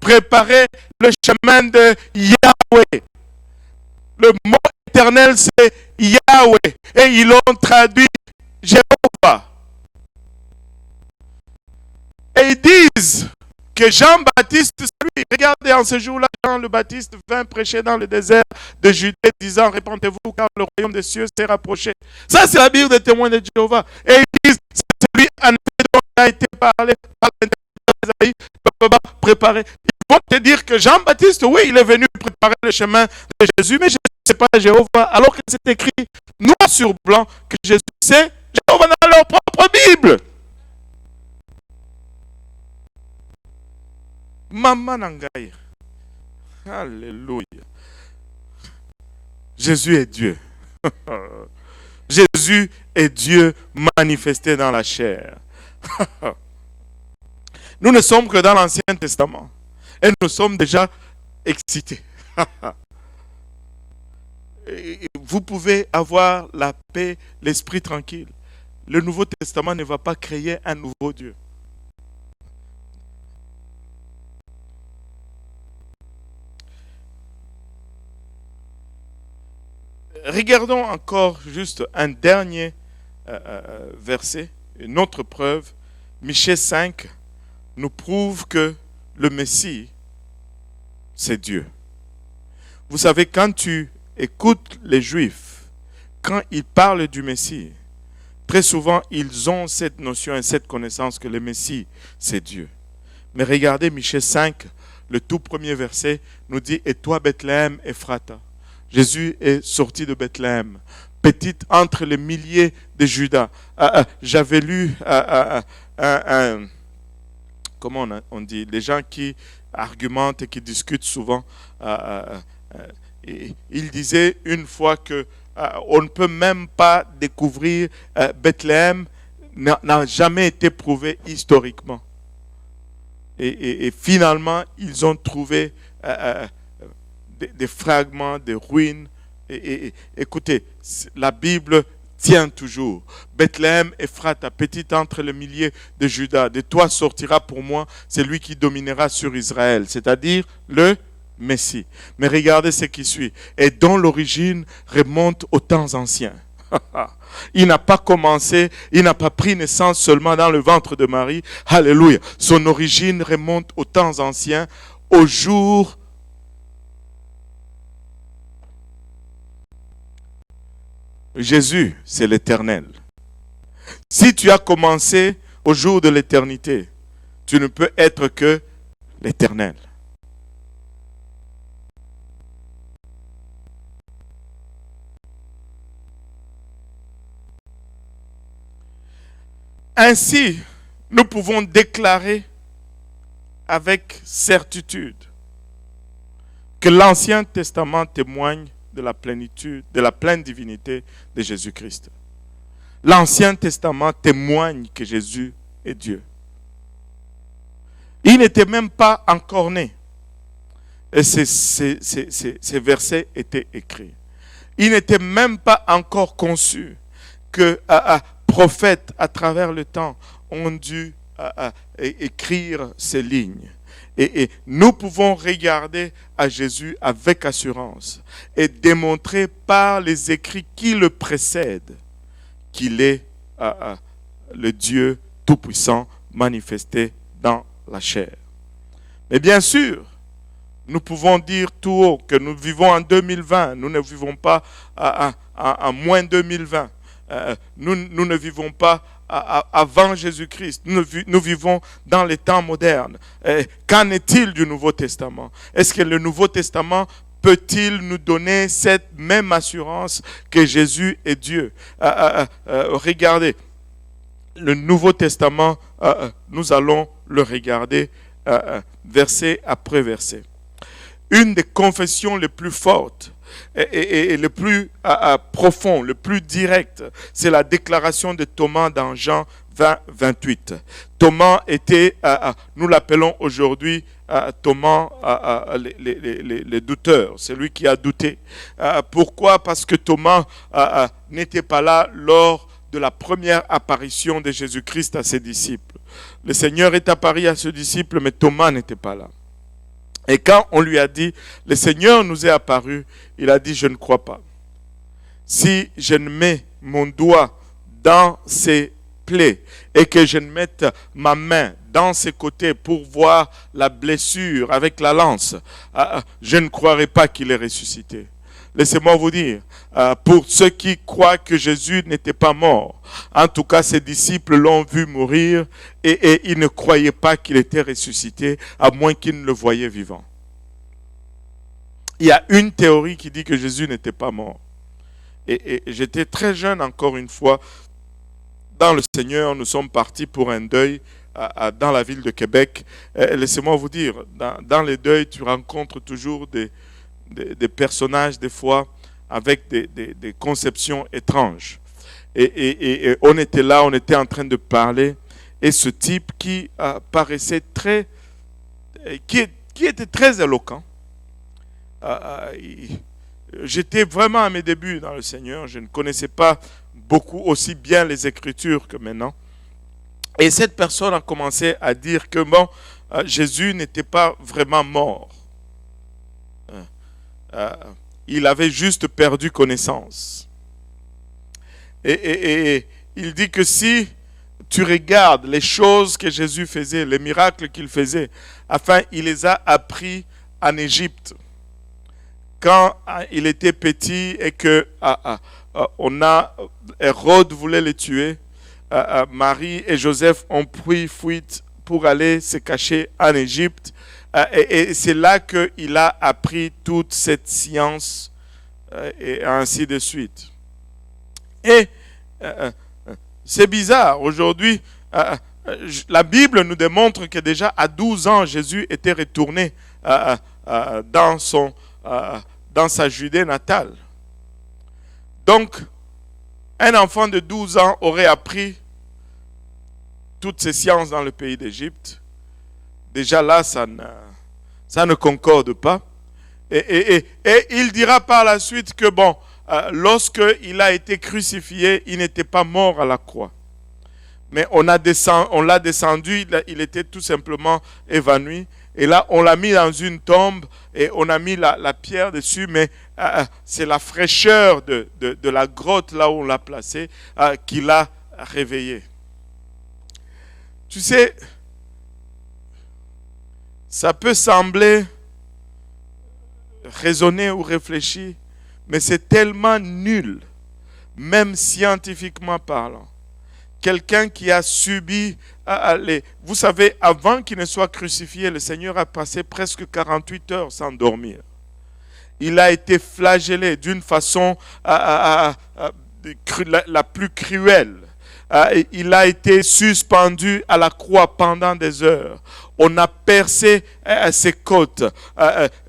Préparer le chemin de Yahweh. Le mot éternel, c'est Yahweh. Et ils l'ont traduit Jéhovah. Et ils disent que Jean-Baptiste, lui, regardez, en ce jour-là, Jean le Baptiste vint prêcher dans le désert de Judée, disant, répentez-vous, car le royaume des cieux s'est rapproché. Ça, c'est la Bible des témoins de Jéhovah. Et ils disent, c'est celui en effet dont il a été parlé par l'intermédiaire d'Isaïe, préparé. Ils vont te dire que Jean-Baptiste, oui, il est venu préparer le chemin de Jésus, mais je ne sais pas Jéhovah, alors que c'est écrit noir sur blanc que Jésus, c'est Jéhovah dans leur propre Bible. Maman Nangaï. Alléluia. Jésus est Dieu. Jésus est Dieu manifesté dans la chair. Nous ne sommes que dans l'Ancien Testament. Et nous sommes déjà excités. vous pouvez avoir la paix, l'esprit tranquille. Le Nouveau Testament ne va pas créer un nouveau Dieu. Regardons encore juste un dernier verset, une autre preuve. Michée 5 nous prouve que le Messie, c'est Dieu. Vous savez, quand tu écoutes les Juifs, quand ils parlent du Messie, très souvent, ils ont cette notion et cette connaissance que le Messie, c'est Dieu. Mais regardez Michée 5, le tout premier verset nous dit « Et toi, Bethléem, Ephrata ». Jésus est sorti de Bethléem, petite entre les milliers de Judas. J'avais lu comment on dit, les gens qui argumentent et qui discutent souvent, ils disaient une fois que on ne peut même pas découvrir Bethléem, n'a jamais été prouvé historiquement. Et finalement, ils ont trouvé des fragments, des ruines. Écoutez, la Bible tient toujours. Bethléem, Ephrata, petite entre les milliers de Judas, de toi sortira pour moi celui qui dominera sur Israël, c'est-à-dire le Messie. Mais regardez ce qui suit. Et dont l'origine remonte aux temps anciens. Il n'a pas commencé, il n'a pas pris naissance seulement dans le ventre de Marie. Alléluia. Son origine remonte aux temps anciens, au jour Jésus, c'est l'Éternel. Si tu as commencé au jour de l'éternité, tu ne peux être que l'Éternel. Ainsi, nous pouvons déclarer avec certitude que l'Ancien Testament témoigne de la plénitude, de la pleine divinité de Jésus-Christ. L'Ancien Testament témoigne que Jésus est Dieu. Il n'était même pas encore né. Et ces versets étaient écrits. Il n'était même pas encore conçu que prophètes à travers le temps ont dû écrire ces lignes. Et nous pouvons regarder à Jésus avec assurance et démontrer par les écrits qui le précèdent qu'il est le Dieu Tout-Puissant manifesté dans la chair. Mais bien sûr, nous pouvons dire tout haut que nous vivons en 2020, nous ne vivons pas en moins 2020. Nous ne vivons pas avant Jésus-Christ. Nous vivons dans les temps modernes. Qu'en est-il du Nouveau Testament? Est-ce que le Nouveau Testament peut-il nous donner cette même assurance que Jésus est Dieu? Regardez, le Nouveau Testament, nous allons le regarder verset après verset. Une des confessions les plus fortes et le plus profond, le plus direct, c'est la déclaration de Thomas dans Jean 20, 28. Thomas était, nous l'appelons aujourd'hui Thomas les douteurs, c'est lui qui a douté. Pourquoi? Parce que Thomas n'était pas là lors de la première apparition de Jésus-Christ à ses disciples. Le Seigneur est apparu à ses disciples, mais Thomas n'était pas là. Et quand on lui a dit, le Seigneur nous est apparu, il a dit, je ne crois pas. Si je ne mets mon doigt dans ses plaies et que je ne mette ma main dans ses côtés pour voir la blessure avec la lance, je ne croirai pas qu'il est ressuscité. Laissez-moi vous dire, pour ceux qui croient que Jésus n'était pas mort, en tout cas ses disciples l'ont vu mourir et ils ne croyaient pas qu'il était ressuscité, à moins qu'ils ne le voyaient vivant. Il y a une théorie qui dit que Jésus n'était pas mort. Et j'étais très jeune encore une fois, dans le Seigneur, nous sommes partis pour un deuil dans la ville de Québec. Laissez-moi vous dire, dans les deuils, tu rencontres toujours des personnages, des fois, avec des conceptions étranges. Et on était là, on était en train de parler, et ce type qui paraissait très... qui était très éloquent, j'étais vraiment à mes débuts dans le Seigneur. Je ne connaissais pas beaucoup aussi bien les Écritures que maintenant. Et cette personne a commencé à dire que bon, Jésus n'était pas vraiment mort. Il avait juste perdu connaissance. Et il dit que si tu regardes les choses que Jésus faisait, les miracles qu'il faisait, enfin, il les a appris en Égypte. Quand il était petit et que Hérode voulait le tuer, Marie et Joseph ont pris fuite pour aller se cacher en Égypte. Et c'est là qu'il a appris toute cette science et ainsi de suite. Et c'est bizarre, aujourd'hui, la Bible nous démontre que déjà à 12 ans, Jésus était retourné dans sa Judée natale. Donc, un enfant de 12 ans aurait appris toutes ces sciences dans le pays d'Égypte. Déjà là, ça ne concorde pas. Et il dira par la suite que bon, lorsqu'il a été crucifié, il n'était pas mort à la croix. Mais on l'a descendu, il était tout simplement évanoui. Et là, on l'a mis dans une tombe et on a mis la pierre dessus. Mais c'est la fraîcheur de la grotte là où on l'a placé qui l'a réveillé. Tu sais, ça peut sembler raisonner ou réfléchir, mais c'est tellement nul, même scientifiquement parlant. Quelqu'un qui a subi, vous savez, avant qu'il ne soit crucifié, le Seigneur a passé presque 48 heures sans dormir. Il a été flagellé d'une façon la plus cruelle. Il a été suspendu à la croix pendant des heures. On a percé ses côtes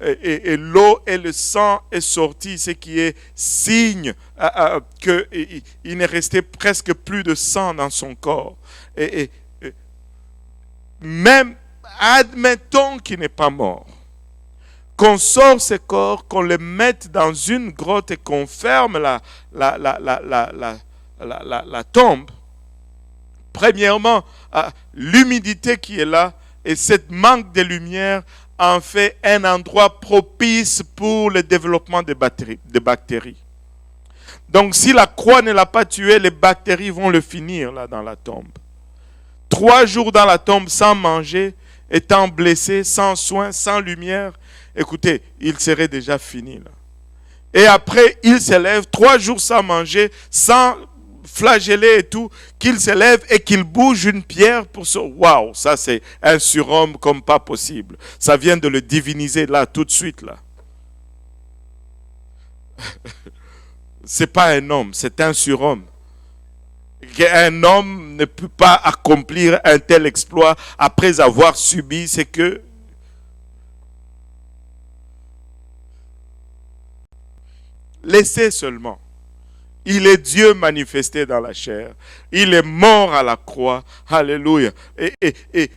et l'eau et le sang est sorti, ce qui est signe qu'il ne restait presque plus de sang dans son corps. Même admettons qu'il n'est pas mort, qu'on sort ce corps, qu'on le mette dans une grotte et qu'on ferme la tombe. Premièrement, l'humidité qui est là et cette manque de lumière en fait un endroit propice pour le développement des bactéries. Donc si la croix ne l'a pas tué, les bactéries vont le finir là dans la tombe. 3 jours dans la tombe sans manger, étant blessé, sans soins, sans lumière, écoutez, il serait déjà fini là. Et après, il se lève 3 jours sans manger, sans flagellé et tout, qu'il se lève et qu'il bouge une pierre pour se... Waouh, ça c'est un surhomme comme pas possible. Ça vient de le diviniser là, tout de suite là. C'est pas un homme, c'est un surhomme. Un homme ne peut pas accomplir un tel exploit après avoir subi ce que... Laissez seulement. Il est Dieu manifesté dans la chair. Il est mort à la croix. Alléluia. Et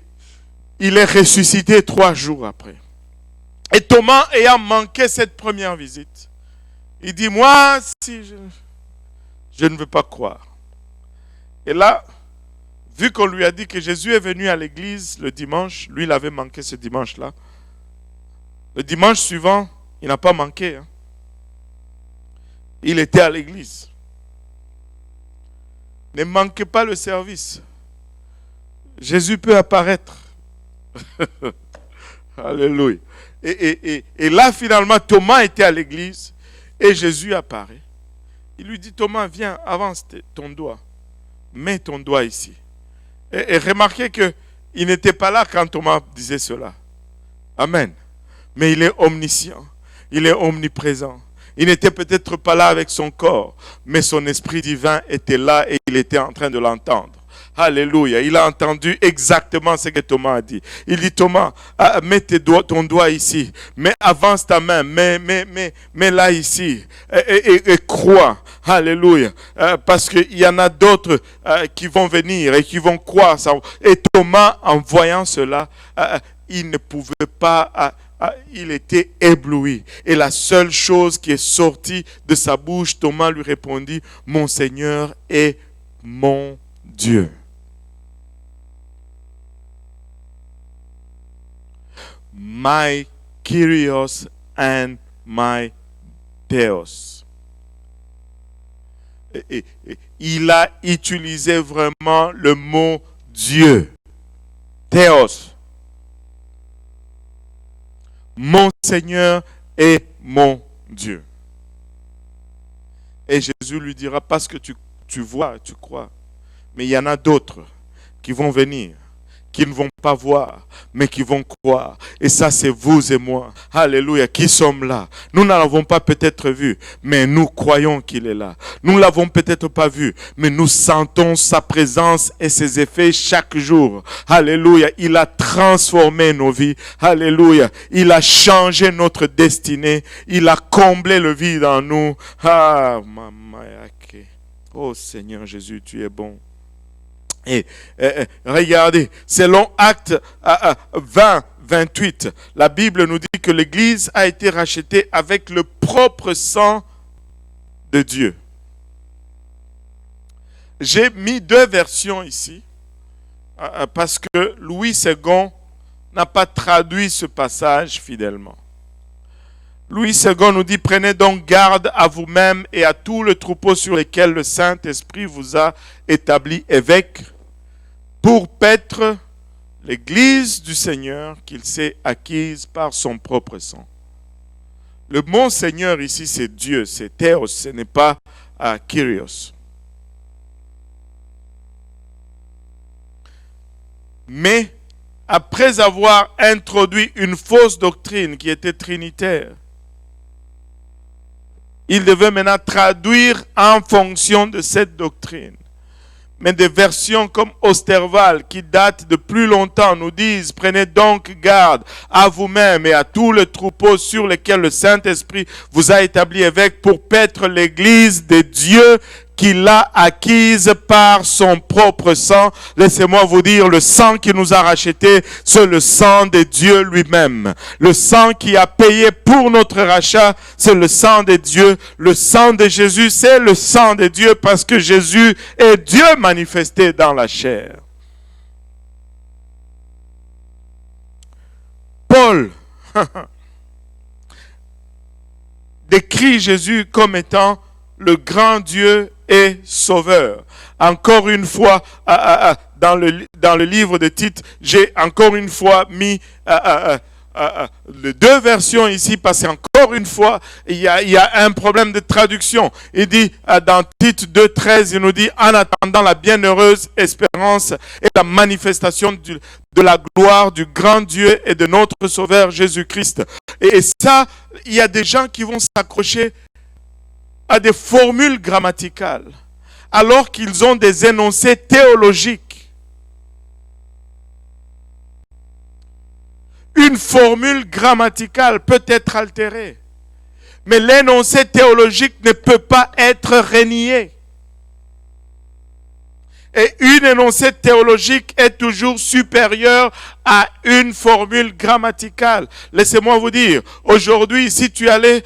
il est ressuscité 3 jours après. Et Thomas, ayant manqué cette première visite, il dit, moi, si je ne veux pas croire. Et là, vu qu'on lui a dit que Jésus est venu à l'église le dimanche, lui, il avait manqué ce dimanche-là. Le dimanche suivant, il n'a pas manqué. Hein. Il était à l'église. Ne manquez pas le service. Jésus peut apparaître. Alléluia. Et là, finalement, Thomas était à l'église et Jésus apparaît. Il lui dit, Thomas, viens, avance ton doigt. Mets ton doigt ici. Et remarquez qu'il n'était pas là quand Thomas disait cela. Amen. Mais il est omniscient. Il est omniprésent. Il n'était peut-être pas là avec son corps, mais son esprit divin était là et il était en train de l'entendre. Alléluia. Il a entendu exactement ce que Thomas a dit. Il dit, Thomas, mets ton doigt ici. Mais avance ta main. Mets là ici. Et crois. Alléluia. Parce qu'il y en a d'autres qui vont venir et qui vont croire. Et Thomas, en voyant cela, il ne pouvait pas il était ébloui. Et la seule chose qui est sortie de sa bouche, Thomas lui répondit, mon Seigneur et mon Dieu. My Kyrios and my Theos. Il a utilisé vraiment le mot Dieu. Théos. Mon Seigneur et mon Dieu. Et Jésus lui dira, parce que tu vois, tu crois. Mais il y en a d'autres qui vont venir, qui ne vont pas voir, mais qui vont croire. Et ça, c'est vous et moi. Alléluia, qui sommes là. Nous ne l'avons pas peut-être vu, mais nous croyons qu'il est là. Nous ne l'avons peut-être pas vu, mais nous sentons sa présence et ses effets chaque jour. Alléluia, il a transformé nos vies. Alléluia, il a changé notre destinée. Il a comblé le vide en nous. Ah, maman, oh Seigneur Jésus, tu es bon. Et regardez, selon Actes 20, 28, la Bible nous dit que l'Église a été rachetée avec le propre sang de Dieu. J'ai mis deux versions ici, parce que Louis II n'a pas traduit ce passage fidèlement. Louis II nous dit, prenez donc garde à vous-même et à tout le troupeau sur lequel le Saint-Esprit vous a établi évêque pour paître l'Église du Seigneur qu'il s'est acquise par son propre sang. Le mot Seigneur ici, c'est Dieu, c'est Théos, ce n'est pas Kyrios. Mais après avoir introduit une fausse doctrine qui était trinitaire, il devait maintenant traduire en fonction de cette doctrine. Mais des versions comme Osterval, qui datent de plus longtemps, nous disent, prenez donc garde à vous-même et à tout le troupeau sur lequel le Saint-Esprit vous a établi évêque pour paître l'Église de Dieu qu'il a acquise par son propre sang. Laissez-moi vous dire, le sang qui nous a rachetés, c'est le sang de Dieu lui-même. Le sang qui a payé pour notre rachat, c'est le sang de Dieu. Le sang de Jésus, c'est le sang de Dieu parce que Jésus est Dieu manifesté dans la chair. Paul décrit Jésus comme étant le grand Dieu et sauveur. Encore une fois, dans le livre de Tite, j'ai encore une fois mis les deux versions ici, parce qu'encore une fois, il y a un problème de traduction. Il dit, dans Tite 2,13, il nous dit, en attendant la bienheureuse espérance et la manifestation de la gloire du grand Dieu et de notre Sauveur Jésus-Christ. Et ça, il y a des gens qui vont s'accrocher à des formules grammaticales, alors qu'ils ont des énoncés théologiques. Une formule grammaticale peut être altérée, mais l'énoncé théologique ne peut pas être renié. Et une énoncé théologique est toujours supérieure à une formule grammaticale. Laissez-moi vous dire, aujourd'hui, si tu allais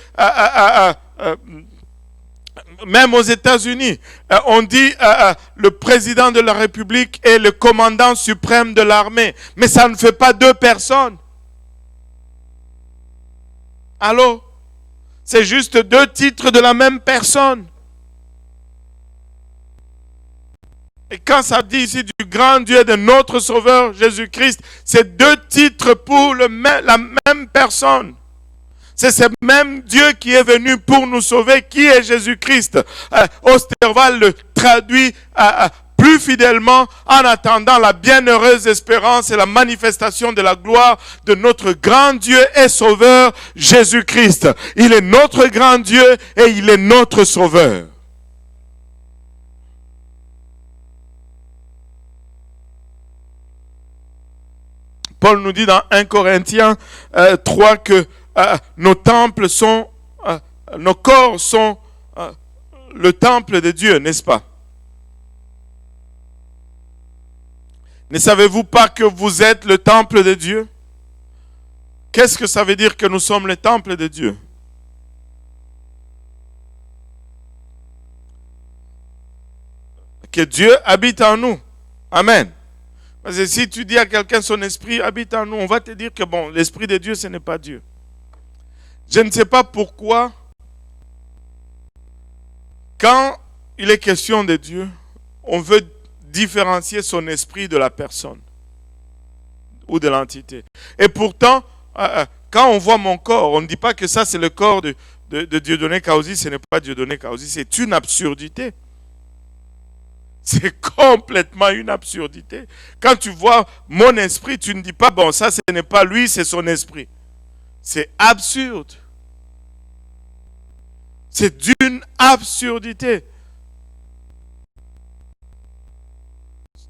même aux États-Unis, on dit le président de la République est le commandant suprême de l'armée. Mais ça ne fait pas deux personnes. Allô? C'est juste deux titres de la même personne. Et quand ça dit ici du grand Dieu de notre Sauveur Jésus-Christ, c'est deux titres pour la même personne. C'est ce même Dieu qui est venu pour nous sauver, qui est Jésus-Christ. Osterval le traduit plus fidèlement en attendant la bienheureuse espérance et la manifestation de la gloire de notre grand Dieu et Sauveur Jésus-Christ. Il est notre grand Dieu et il est notre Sauveur. Paul nous dit dans 1 Corinthiens 3 que nos temples sont, nos corps sont le temple de Dieu, n'est-ce pas? Ne savez-vous pas que vous êtes le temple de Dieu Qu'est-ce que ça veut dire que nous sommes le temple de Dieu? Que Dieu habite en nous. Amen. Parce que si tu dis à quelqu'un son esprit habite en nous, on va te dire que bon, l'esprit de Dieu, ce n'est pas Dieu. Je ne sais pas pourquoi, quand il est question de Dieu, on veut différencier son esprit de la personne ou de l'entité. Et pourtant, quand on voit mon corps, on ne dit pas que ça c'est le corps de Dieudonné Kaouzi, ce n'est pas Dieudonné Kaouzi, c'est une absurdité. C'est complètement une absurdité. Quand tu vois mon esprit, tu ne dis pas, bon, ça ce n'est pas lui, c'est son esprit. C'est absurde. C'est d'une absurdité.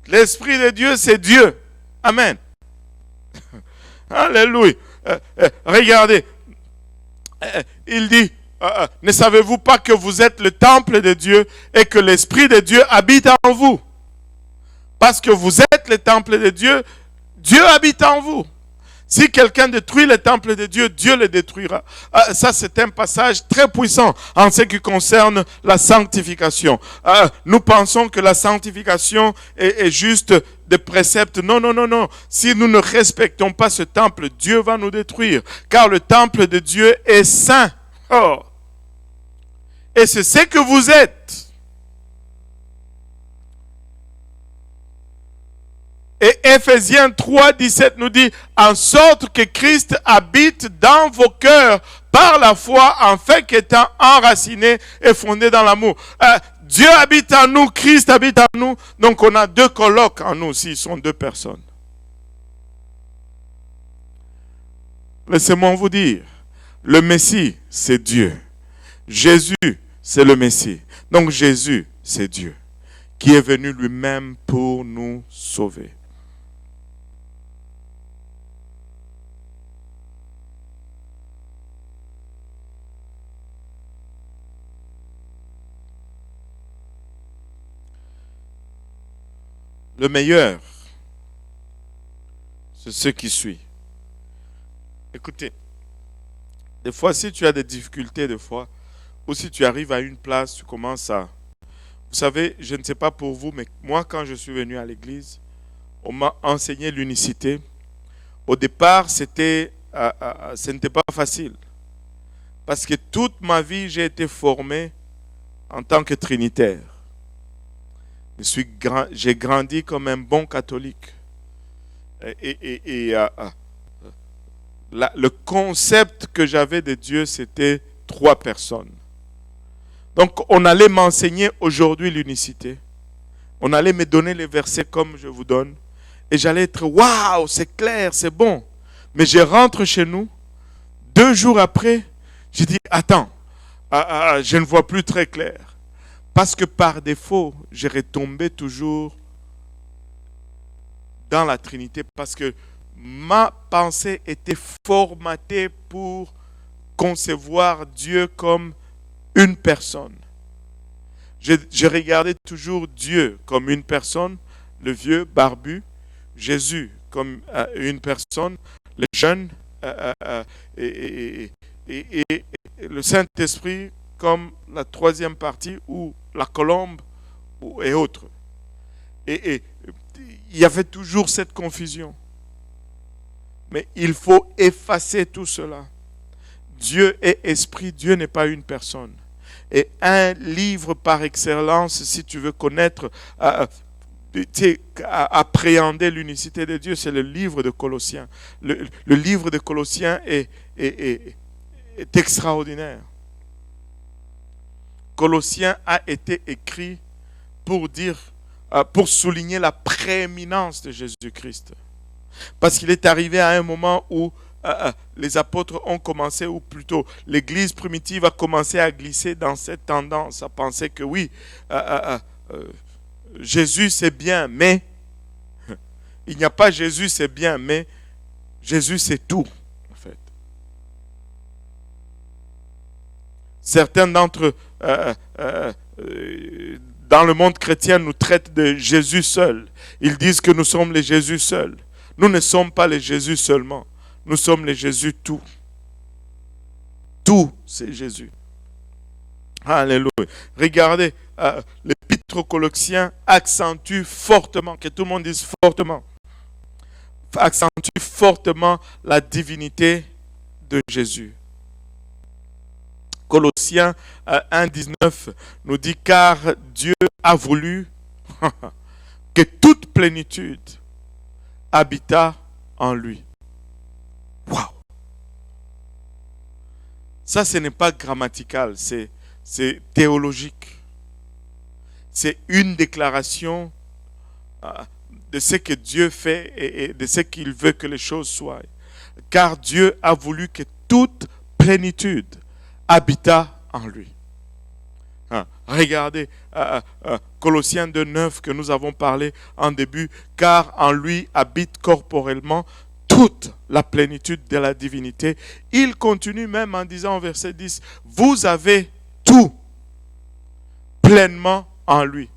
L'Esprit de Dieu, c'est Dieu. Amen. Alléluia. Regardez. Il dit, ne savez-vous pas que vous êtes le temple de Dieu et que l'Esprit de Dieu habite en vous? Parce que vous êtes le temple de Dieu, Dieu habite en vous. Si quelqu'un détruit le temple de Dieu, Dieu le détruira. Ça, c'est un passage très puissant en ce qui concerne la sanctification. Nous pensons que la sanctification est juste des préceptes. Non, non, non, non. Si nous ne respectons pas ce temple, Dieu va nous détruire. Car le temple de Dieu est saint. Oh. Et c'est ce que vous êtes. Et Ephésiens 3, 17 nous dit, en sorte que Christ habite dans vos cœurs par la foi, en fait qu'étant enraciné et fondé dans l'amour. Dieu habite en nous, Christ habite en nous, donc on a deux colloques en nous, s'ils sont deux personnes. Laissez-moi vous dire, le Messie, c'est Dieu. Jésus, c'est le Messie. Donc Jésus, c'est Dieu, qui est venu lui-même pour nous sauver. Le meilleur, c'est ce qui suit. Écoutez, des fois, si tu as des difficultés, des fois, ou si tu arrives à une place, tu commences à... Vous savez, je ne sais pas pour vous, mais moi, quand je suis venu à l'église, on m'a enseigné l'unicité. Au départ, ce n'était pas facile. Parce que toute ma vie, j'ai été formé en tant que trinitaire. J'ai grandi comme un bon catholique. Le concept que j'avais de Dieu, c'était 3 personnes. Donc, on allait m'enseigner aujourd'hui l'unicité. On allait me donner les versets comme je vous donne. Et j'allais être, waouh, c'est clair, c'est bon. Mais je rentre chez nous. 2 jours après, je dis, attends, je ne vois plus très clair. Parce que par défaut, je retombais toujours dans la Trinité. Parce que ma pensée était formatée pour concevoir Dieu comme une personne. Je regardais toujours Dieu comme une personne, le vieux barbu, Jésus comme une personne, le jeune et le Saint-Esprit comme la 3e partie ou la colombe et autres. Et il y avait toujours cette confusion. Mais il faut effacer tout cela. Dieu est esprit, Dieu n'est pas une personne. Et un livre par excellence, si tu veux connaître, appréhender l'unicité de Dieu, c'est le livre de Colossiens. Le livre de Colossiens est extraordinaire. Colossiens a été écrit pour souligner la prééminence de Jésus-Christ. Parce qu'il est arrivé à un moment où les apôtres ont commencé, ou plutôt l'Église primitive a commencé à glisser dans cette tendance, à penser que oui, Jésus c'est bien, mais il n'y a pas Jésus c'est bien, mais Jésus c'est tout, en fait. Certains d'entre dans le monde chrétien nous traitent de Jésus seul. Ils disent que nous sommes les Jésus seuls. Nous ne sommes pas les Jésus seulement. Nous sommes les Jésus tout. Tout, c'est Jésus. Alléluia. Regardez, l'épître aux Colossiens accentue fortement, que tout le monde dise fortement, accentue fortement la divinité de Jésus. Colossiens 1,19 nous dit, car Dieu a voulu que toute plénitude habita en lui. Waouh! Ça, ce n'est pas grammatical, c'est théologique. C'est une déclaration de ce que Dieu fait et de ce qu'il veut que les choses soient. Car Dieu a voulu que toute plénitude habita en lui. Regardez Colossiens 2,9 que nous avons parlé en début, car en lui habite corporellement toute la plénitude de la divinité. Il continue même en disant au verset 10, vous avez tout pleinement en lui.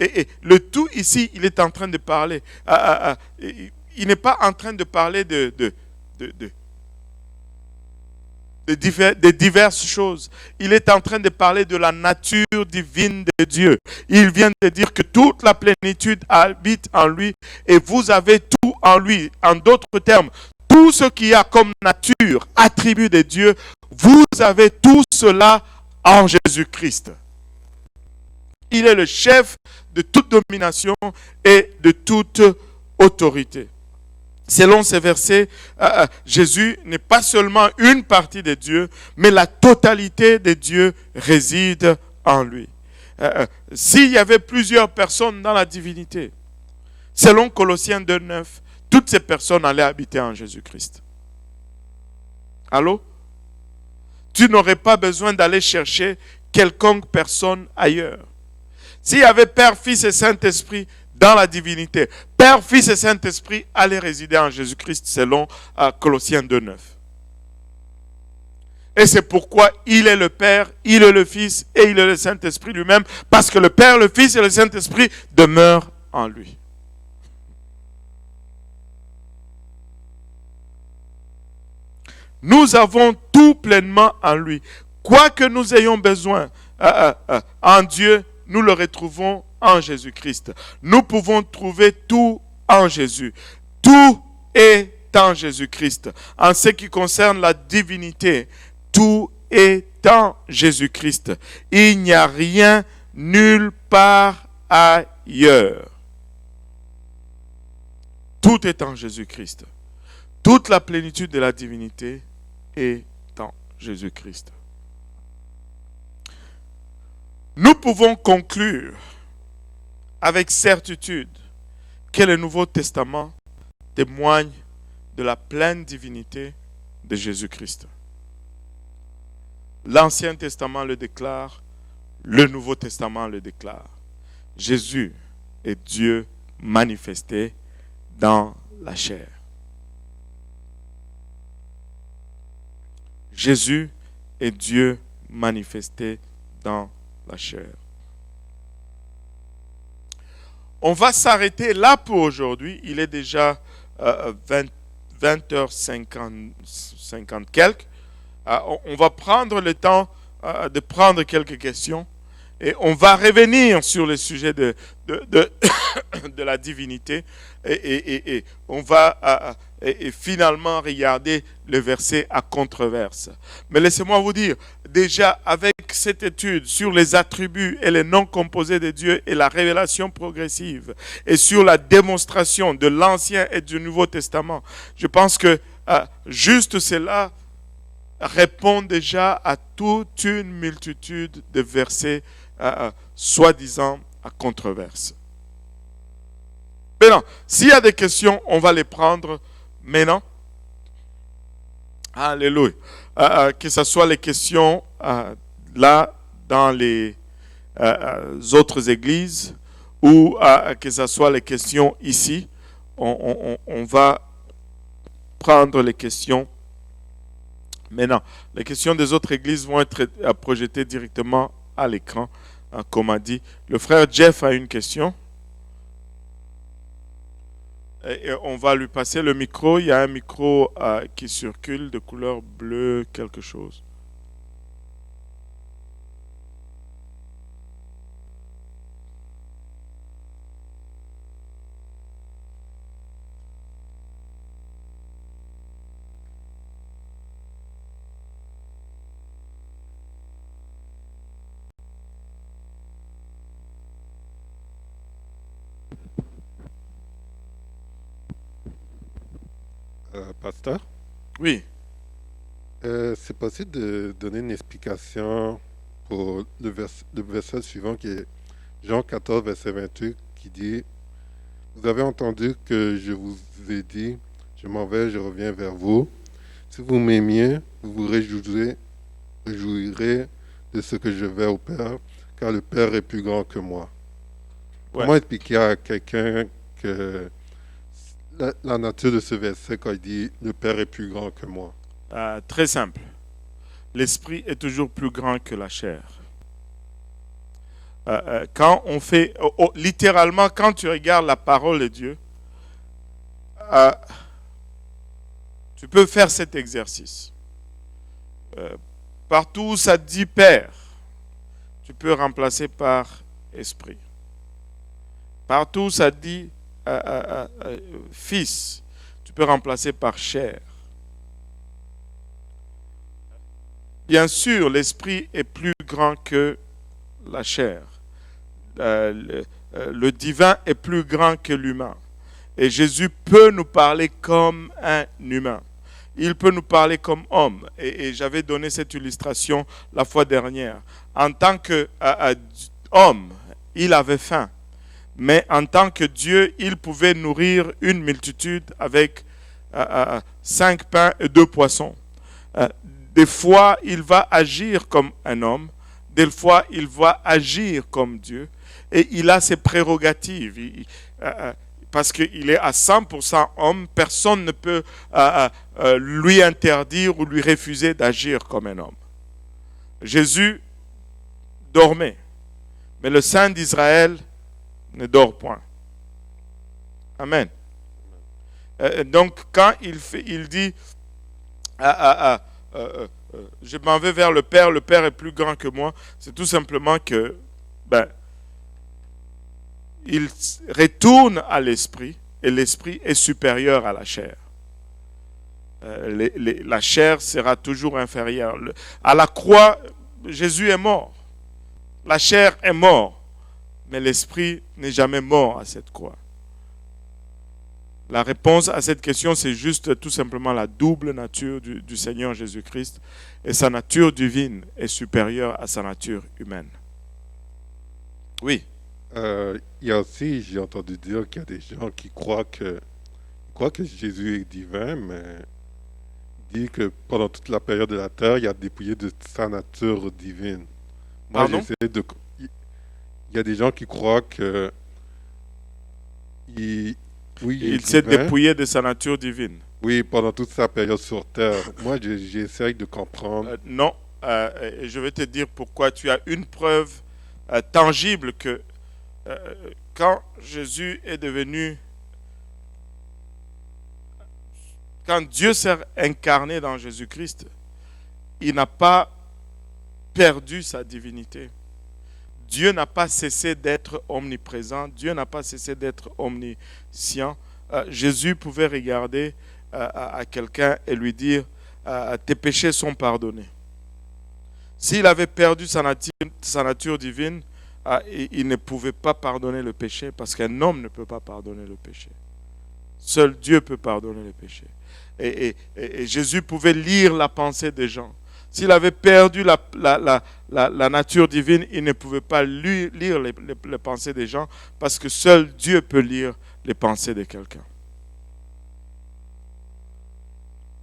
Et le tout ici, il est en train de parler. Il n'est pas en train de parler de diverses choses. Il est en train de parler de la nature divine de Dieu. Il vient de dire que toute la plénitude habite en lui et vous avez tout en lui. En d'autres termes, tout ce qu'il y a comme nature, attribut de Dieu, vous avez tout cela en Jésus-Christ. Il est le chef de toute domination et de toute autorité. Selon ces versets, Jésus n'est pas seulement une partie de Dieu, mais la totalité de Dieu réside en lui. S'il y avait plusieurs personnes dans la divinité, selon Colossiens 2,9, toutes ces personnes allaient habiter en Jésus-Christ. Allô? Tu n'aurais pas besoin d'aller chercher quelconque personne ailleurs. S'il y avait Père, Fils et Saint-Esprit dans la divinité, Père, Fils et Saint-Esprit allaient résider en Jésus-Christ selon Colossiens 2,9. Et c'est pourquoi il est le Père, il est le Fils et il est le Saint-Esprit lui-même, parce que le Père, le Fils et le Saint-Esprit demeurent en lui. Nous avons tout pleinement en lui. Quoi que nous ayons besoin en Dieu, nous le retrouvons en Jésus-Christ. Nous pouvons trouver tout en Jésus. Tout est en Jésus-Christ. En ce qui concerne la divinité, tout est en Jésus-Christ. Il n'y a rien nulle part ailleurs. Tout est en Jésus-Christ. Toute la plénitude de la divinité est en Jésus-Christ. Nous pouvons conclure avec certitude que le Nouveau Testament témoigne de la pleine divinité de Jésus-Christ. L'Ancien Testament le déclare, le Nouveau Testament le déclare. Jésus est Dieu manifesté dans la chair. Jésus est Dieu manifesté dans la chair. On va s'arrêter là pour aujourd'hui. Il est déjà 20h50 quelques. On va prendre le temps de prendre quelques questions et on va revenir sur le sujet de la divinité et on va finalement regarder le verset à controverse. Mais laissez-moi vous dire, déjà avec cette étude sur les attributs et les noms composés de Dieu et la révélation progressive et sur la démonstration de l'Ancien et du Nouveau Testament, je pense que juste cela répond déjà à toute une multitude de versets soi-disant à controverse. Maintenant, s'il y a des questions, on va les prendre maintenant. Alléluia. Que ce soit les questions là dans les autres églises ou que ce soit les questions ici, on va prendre les questions maintenant. Les questions des autres églises vont être projetées directement à l'écran, comme a dit. Le frère Jeff a une question. Et on va lui passer le micro. Il y a un micro qui circule de couleur bleue, quelque chose. Pasteur, Oui. c'est possible de donner une explication pour le verset suivant qui est Jean 14, verset 28, qui dit, vous avez entendu que je vous ai dit, je m'en vais, je reviens vers vous. Si vous m'aimiez, vous vous réjouirez de ce que je vais au Père, car le Père est plus grand que moi. Ouais. Comment expliquer à quelqu'un que la nature de ce verset quand il dit le Père est plus grand que moi? Très simple. L'esprit est toujours plus grand que la chair. Quand on fait, littéralement, quand tu regardes la parole de Dieu, euh, tu peux faire cet exercice. Partout où ça dit Père, tu peux remplacer par Esprit. Partout où ça dit Fils, tu peux remplacer par chair. Bien sûr, l'Esprit est plus grand que la chair. Le divin est plus grand que l'humain. Et Jésus peut nous parler comme un humain. Il peut nous parler comme homme. Et j'avais donné cette illustration la fois dernière. En tant qu'homme, il avait faim. Mais en tant que Dieu, il pouvait nourrir une multitude avec 5 pains et 2 poissons. Des fois, il va agir comme un homme. Des fois, il va agir comme Dieu. Et il a ses prérogatives. Parce qu'il est à 100% homme, personne ne peut lui interdire ou lui refuser d'agir comme un homme. Jésus dormait, mais le Saint d'Israël ne dort point. Amen. Donc, quand il dit je m'en vais vers le Père est plus grand que moi, c'est tout simplement que il retourne à l'esprit et l'esprit est supérieur à la chair. La chair sera toujours inférieure. À la croix, Jésus est mort. La chair est morte, mais l'esprit n'est jamais mort à cette croix. La réponse à cette question, c'est juste tout simplement la double nature du Seigneur Jésus-Christ. Et sa nature divine est supérieure à sa nature humaine. Oui. Il y a aussi, j'ai entendu dire qu'il y a des gens qui croient que Jésus est divin, mais dit que pendant toute la période de la terre, il a dépouillé de sa nature divine. Moi, Pardon? il y a des gens qui croient que oui, il Il est s'est divin. dépouillé de sa nature divine. Oui, pendant toute sa période sur terre. Moi, j'essaye de comprendre. Non. Et je vais te dire pourquoi. Tu as une preuve tangible que quand Jésus est devenu, quand Dieu s'est incarné dans Jésus-Christ, il n'a pas perdu sa divinité. Dieu n'a pas cessé d'être omniprésent. Dieu n'a pas cessé d'être omniscient. Jésus pouvait regarder à quelqu'un et lui dire tes péchés sont pardonnés. S'il avait perdu sa nature divine, il ne pouvait pas pardonner le péché parce qu'un homme ne peut pas pardonner le péché. Seul Dieu peut pardonner le péché. Et Jésus pouvait lire la pensée des gens. S'il avait perdu la nature divine, il ne pouvait pas lire les pensées des gens parce que seul Dieu peut lire les pensées de quelqu'un.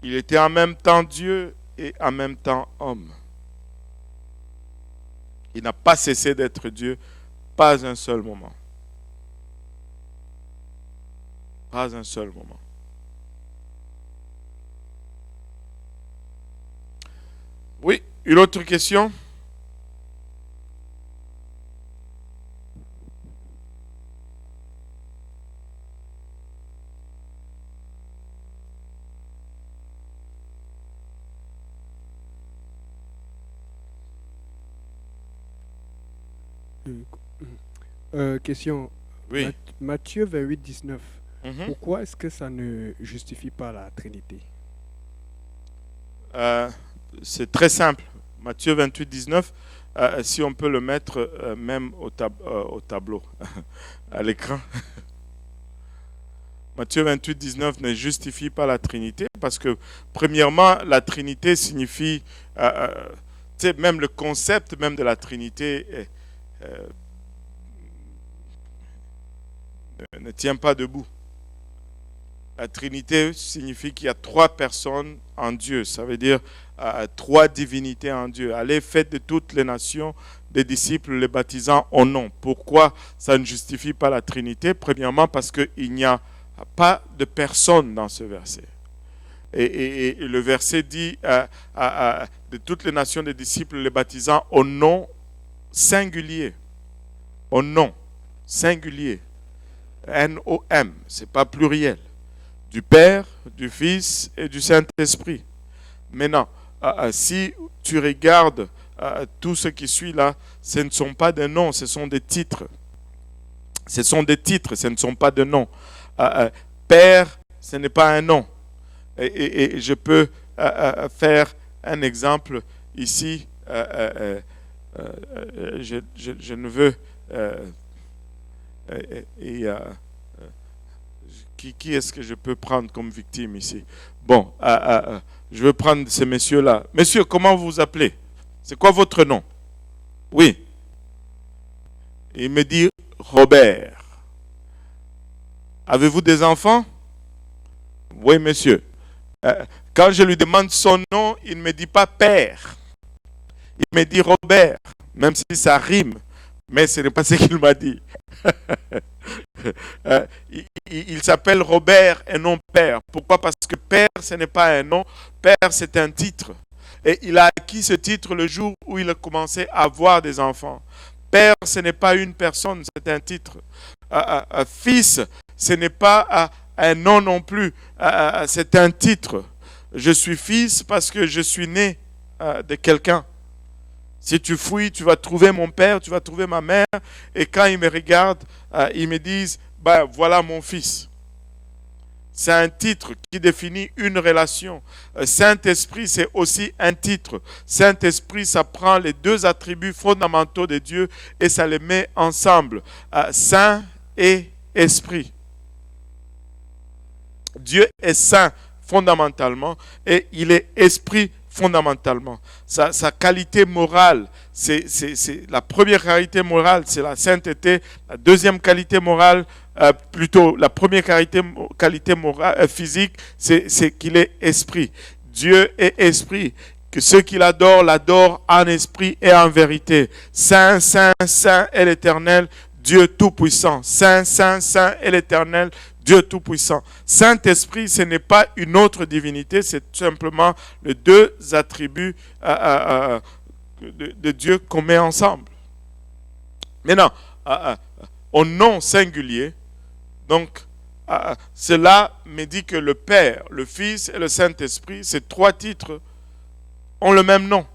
Il était en même temps Dieu et en même temps homme. Il n'a pas cessé d'être Dieu, pas un seul moment. Pas un seul moment. Oui, une autre question? Question. Oui. Matthieu 28, 19. Mhm. Pourquoi est-ce que ça ne justifie pas la Trinité? C'est très simple. Matthieu 28, 19, si on peut le mettre même au tableau, à l'écran. Matthieu 28, 19 ne justifie pas la Trinité parce que, premièrement, la Trinité signifie, tu sais, même le concept même de la Trinité ne tient pas debout. La Trinité signifie qu'il y a trois personnes en Dieu. Ça veut dire trois divinités en Dieu. Allez, faites de toutes les nations des disciples, les baptisant au nom. Pourquoi ça ne justifie pas la Trinité? Premièrement, parce qu'il n'y a pas de personne dans ce verset. Et le verset dit de toutes les nations des disciples, les baptisant au nom singulier. Au nom singulier. N-O-M, ce n'est pas pluriel. Du Père, du Fils et du Saint-Esprit. Maintenant, si tu regardes tout ce qui suit là, ce ne sont pas des noms, ce sont des titres. Ce sont des titres, ce ne sont pas des noms. Père, ce n'est pas un nom. Et je peux faire un exemple ici. Je ne veux... qui est-ce que je peux prendre comme victime ici? Bon, je veux prendre ces messieurs-là. Monsieur, comment vous vous appelez? C'est quoi votre nom? Oui. Il me dit Robert. Avez-vous des enfants? Oui, monsieur. Quand je lui demande son nom, il ne me dit pas père. Il me dit Robert, même si ça rime. Mais ce n'est pas ce qu'il m'a dit. Il s'appelle Robert et non Père. Pourquoi? Parce que Père, ce n'est pas un nom. Père, c'est un titre. Et il a acquis ce titre le jour où il a commencé à avoir des enfants. Père, ce n'est pas une personne, c'est un titre. Fils, ce n'est pas un nom non plus, c'est un titre. Je suis fils parce que je suis né de quelqu'un. Si tu fouilles, tu vas trouver mon père, tu vas trouver ma mère. Et quand ils me regardent, ils me disent, bah, voilà mon fils. C'est un titre qui définit une relation. Saint-Esprit, c'est aussi un titre. Saint-Esprit, ça prend les deux attributs fondamentaux de Dieu et ça les met ensemble. Saint et Esprit. Dieu est saint fondamentalement et il est esprit fondamentalement. Sa qualité morale, c'est la première qualité morale, c'est la sainteté. La deuxième qualité morale, plutôt la première qualité morale, physique, c'est qu'il est esprit. Dieu est esprit. Que ceux qui l'adorent en esprit et en vérité. Saint, saint, saint est l'Éternel, Dieu Tout-Puissant. Saint, saint, saint est l'Éternel, Dieu Tout-Puissant. Saint-Esprit, ce n'est pas une autre divinité, c'est simplement les deux attributs de Dieu qu'on met ensemble. Maintenant, au nom singulier, donc, cela me dit que le Père, le Fils et le Saint-Esprit, ces trois titres ont le même nom.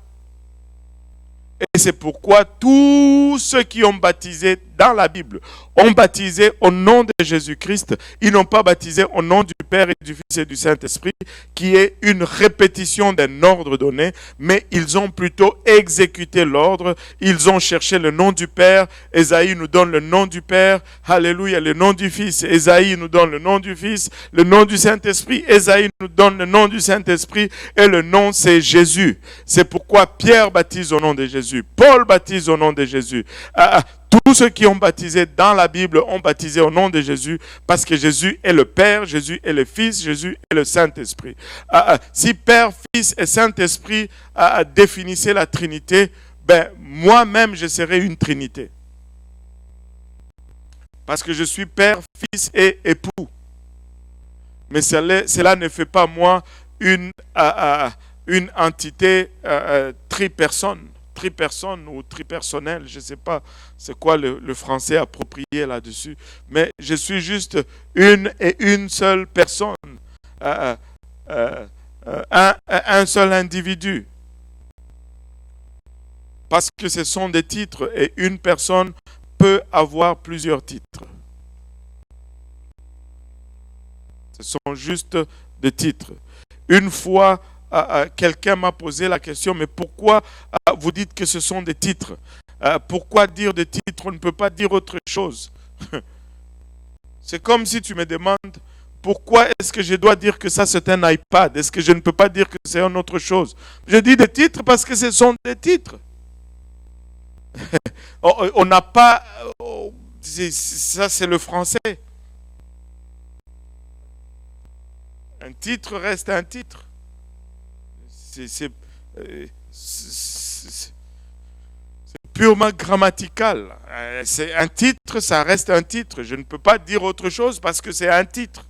Et c'est pourquoi tous ceux qui ont baptisé dans la Bible ont baptisé au nom de Jésus-Christ. Ils n'ont pas baptisé au nom du Père et du Fils et du Saint-Esprit, qui est une répétition d'un ordre donné, mais ils ont plutôt exécuté l'ordre. Ils ont cherché le nom du Père. Ésaïe nous donne le nom du Père. Alléluia, le nom du Fils. Ésaïe nous donne le nom du Fils. Le nom du Saint-Esprit. Ésaïe nous donne le nom du Saint-Esprit. Et le nom, c'est Jésus. C'est pourquoi Pierre baptise au nom de Jésus. Paul baptise au nom de Jésus. Tous ceux qui ont baptisé dans la Bible ont baptisé au nom de Jésus parce que Jésus est le Père, Jésus est le Fils, Jésus est le Saint-Esprit. Si Père, Fils et Saint-Esprit définissaient la Trinité, ben, moi-même je serais une Trinité. Parce que je suis Père, Fils et époux. Mais cela ne fait pas moi une entité tripersonne ou tripersonnel, je ne sais pas c'est quoi le français approprié là-dessus, mais je suis juste une seule personne, un seul individu. Parce que ce sont des titres et une personne peut avoir plusieurs titres. Ce sont juste des titres. Une fois, quelqu'un m'a posé la question, mais pourquoi vous dites que ce sont des titres? Pourquoi dire des titres? On ne peut pas dire autre chose. C'est comme si tu me demandes, pourquoi est-ce que je dois dire que ça c'est un iPad? Est-ce que je ne peux pas dire que c'est une autre chose? Je dis des titres parce que ce sont des titres. On n'a pas... Ça c'est le français. Un titre reste un titre. C'est purement grammatical. C'est un titre, ça reste un titre. Je ne peux pas dire autre chose parce que c'est un titre.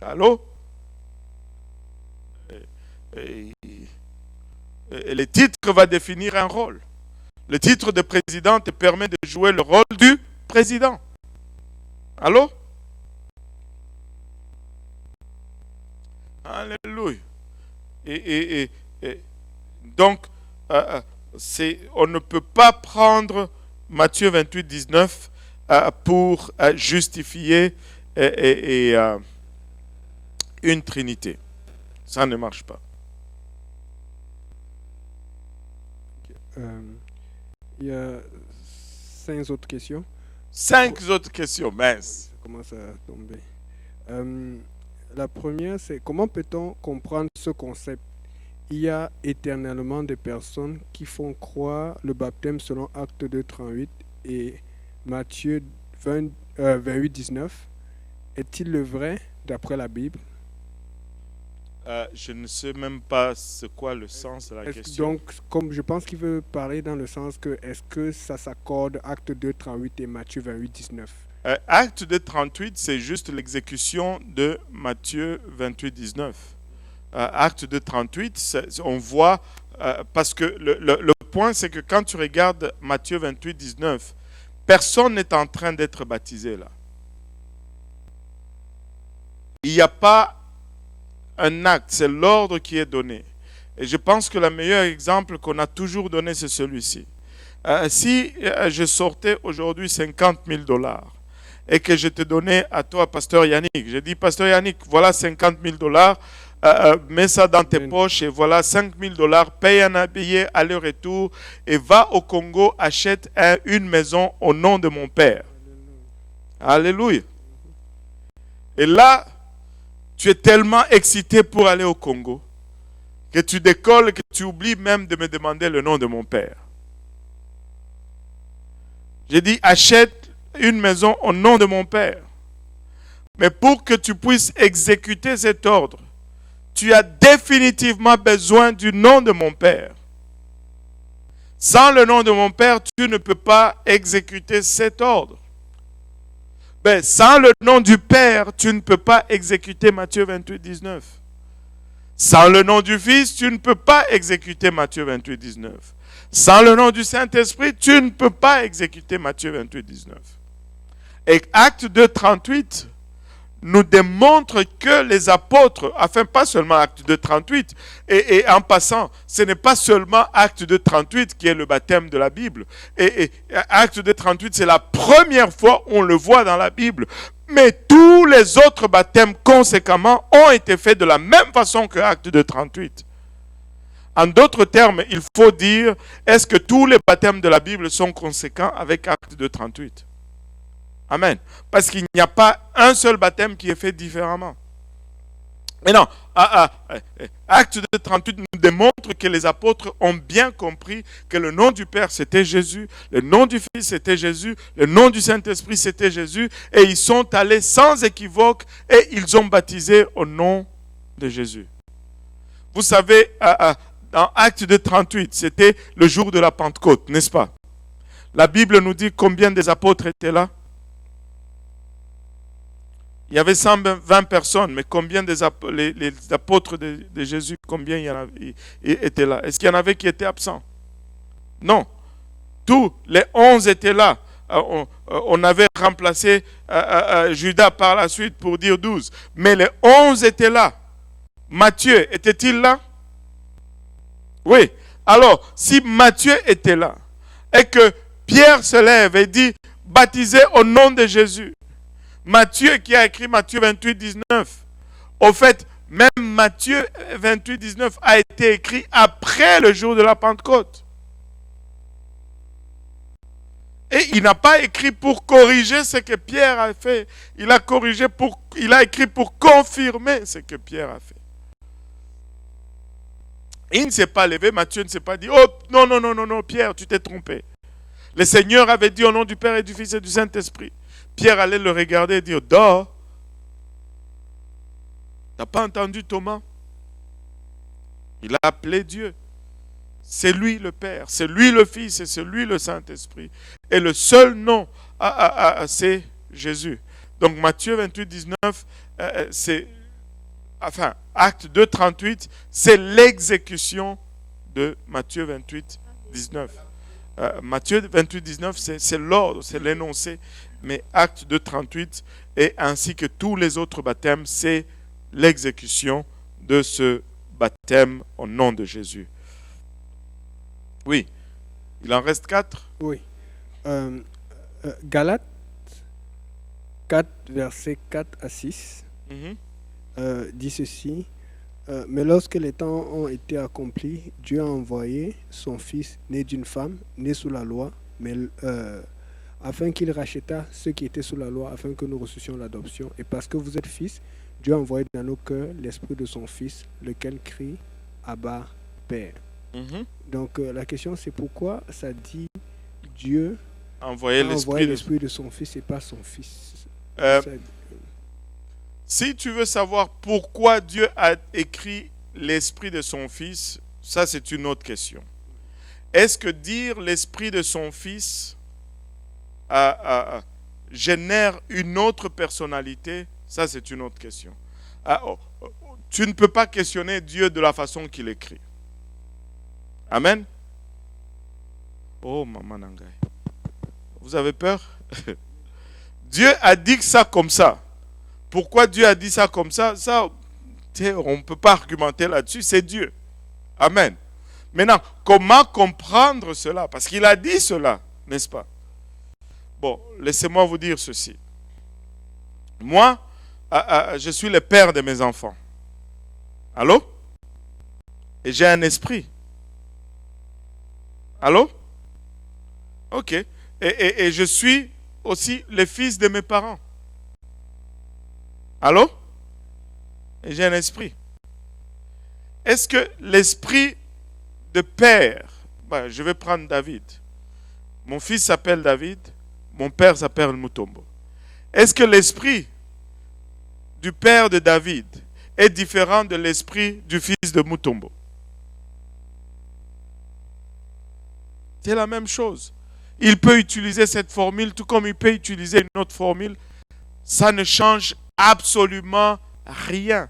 Allô? Et le titre va définir un rôle. Le titre de président te permet de jouer le rôle du président. Allô? Alléluia. Et donc, on ne peut pas prendre Matthieu 28, 19 pour justifier une trinité. Ça ne marche pas. Il y a 5 autres questions. 5 autres questions, mince. Ça commence à tomber. La première, c'est comment peut-on comprendre ce concept? Il y a éternellement des personnes qui font croire le baptême selon Acte 2, 38 et Matthieu 28, 19. Est-il le vrai d'après la Bible? Je ne sais même pas c'est quoi le sens de la question. Donc, comme je pense qu'il veut parler dans le sens que est-ce que ça s'accorde Acte 2, 38 et Matthieu 28, 19? Acte 2, 38, c'est juste l'exécution de Matthieu 28, 19. Acte 2, 38, on voit, parce que le point, c'est que quand tu regardes Matthieu 28, 19, personne n'est en train d'être baptisé là. Il n'y a pas un acte, c'est l'ordre qui est donné. Et je pense que le meilleur exemple qu'on a toujours donné, c'est celui-ci. Si je sortais aujourd'hui 50 000 $ et que je te donnais à toi, Pasteur Yannick, je dis, Pasteur Yannick, voilà 50 000 $, mets ça dans tes poches et voilà 5 000 $, paye un billet aller-retour et va au Congo, achète une maison au nom de mon Père. Alléluia. Et là, tu es tellement excité pour aller au Congo que tu décolles, que tu oublies même de me demander le nom de mon Père. J'ai dit, achète une maison au nom de mon Père. Mais pour que tu puisses exécuter cet ordre, tu as définitivement besoin du nom de mon Père. Sans le nom de mon Père, tu ne peux pas exécuter cet ordre. Ben, sans le nom du Père, tu ne peux pas exécuter Matthieu 28, 19. Sans le nom du Fils, tu ne peux pas exécuter Matthieu 28, 19. Sans le nom du Saint-Esprit, tu ne peux pas exécuter Matthieu 28, 19. Et Acte 2, 38 nous démontre que les apôtres, enfin pas seulement Acte 2, 38, et en passant, ce n'est pas seulement Acte 2, 38 qui est le baptême de la Bible. Et Acte 2, 38, c'est la première fois où on le voit dans la Bible. Mais tous les autres baptêmes conséquemment ont été faits de la même façon que Acte 2, 38. En d'autres termes, il faut dire, est-ce que tous les baptêmes de la Bible sont conséquents avec Acte 2, 38? Amen. Parce qu'il n'y a pas un seul baptême qui est fait différemment. Mais non, Acte 2, 38 nous démontre que les apôtres ont bien compris que le nom du Père c'était Jésus, le nom du Fils c'était Jésus, le nom du Saint-Esprit c'était Jésus, et ils sont allés sans équivoque et ils ont baptisé au nom de Jésus. Vous savez, dans Acte 2, 38, c'était le jour de la Pentecôte, n'est-ce pas? La Bible nous dit combien des apôtres étaient là? Il y avait 120 personnes, mais combien les apôtres de Jésus, combien il y en avait, étaient là? Est-ce qu'il y en avait qui étaient absents? Non. Tous les 11 étaient là. On avait remplacé Judas par la suite pour dire 12. Mais les 11 étaient là. Matthieu, était-il là? Oui. Alors, si Matthieu était là et que Pierre se lève et dit « Baptisez au nom de Jésus », Matthieu qui a écrit Matthieu 28, 19, au fait, même Matthieu 28, 19 a été écrit après le jour de la Pentecôte. Et il n'a pas écrit pour corriger ce que Pierre a fait. Il a écrit pour confirmer ce que Pierre a fait. Il ne s'est pas levé, Matthieu ne s'est pas dit « Oh, non, non, non, non, non, Pierre, tu t'es trompé. » Le Seigneur avait dit au nom du Père et du Fils et du Saint-Esprit. Pierre allait le regarder et dire « Dors. T'as pas entendu Thomas? Il a appelé Dieu. C'est lui le Père, c'est lui le Fils et c'est lui le Saint-Esprit. Et le seul nom, c'est Jésus. » Donc Matthieu 28, 19, Acte 2, 38, c'est l'exécution de Matthieu 28, 19. Matthieu 28, 19, c'est l'ordre, c'est l'énoncé. Mais Acte 2, 38, et ainsi que tous les autres baptêmes, c'est l'exécution de ce baptême au nom de Jésus. Oui. Il en reste 4? Oui. Galates 4, versets 4 à 6, dit ceci. Mais lorsque les temps ont été accomplis, Dieu a envoyé son Fils, né d'une femme, né sous la loi, mais afin qu'il racheta ceux qui étaient sous la loi, afin que nous reçussions l'adoption. Et parce que vous êtes fils, Dieu a envoyé dans nos cœurs l'esprit de son Fils, lequel crie « Abba, Père ». Donc la question c'est pourquoi ça dit Dieu a envoyé l'esprit de son Fils et pas son Fils. Si tu veux savoir pourquoi Dieu a écrit l'esprit de son Fils, ça c'est une autre question. Est-ce que dire l'esprit de son Fils génère une autre personnalité? Ça c'est une autre question. Tu ne peux pas questionner Dieu de la façon qu'il écrit. Amen. Oh, maman Nangai. Vous avez peur? Dieu a dit ça comme ça. Pourquoi Dieu a dit ça comme ça? Ça, on ne peut pas argumenter là-dessus. C'est Dieu. Amen. Maintenant, comment comprendre cela? Parce qu'il a dit cela, n'est-ce pas? Bon, laissez-moi vous dire ceci. Moi, je suis le père de mes enfants. Allô? Et j'ai un esprit. Allô? Ok. Et je suis aussi le fils de mes parents. Allô? Et j'ai un esprit. Est-ce que l'esprit de père, je vais prendre David. Mon fils s'appelle David, mon père s'appelle Mutombo. Est-ce que l'esprit du père de David est différent de l'esprit du fils de Mutombo? C'est la même chose. Il peut utiliser cette formule tout comme il peut utiliser une autre formule. Ça ne change absolument rien.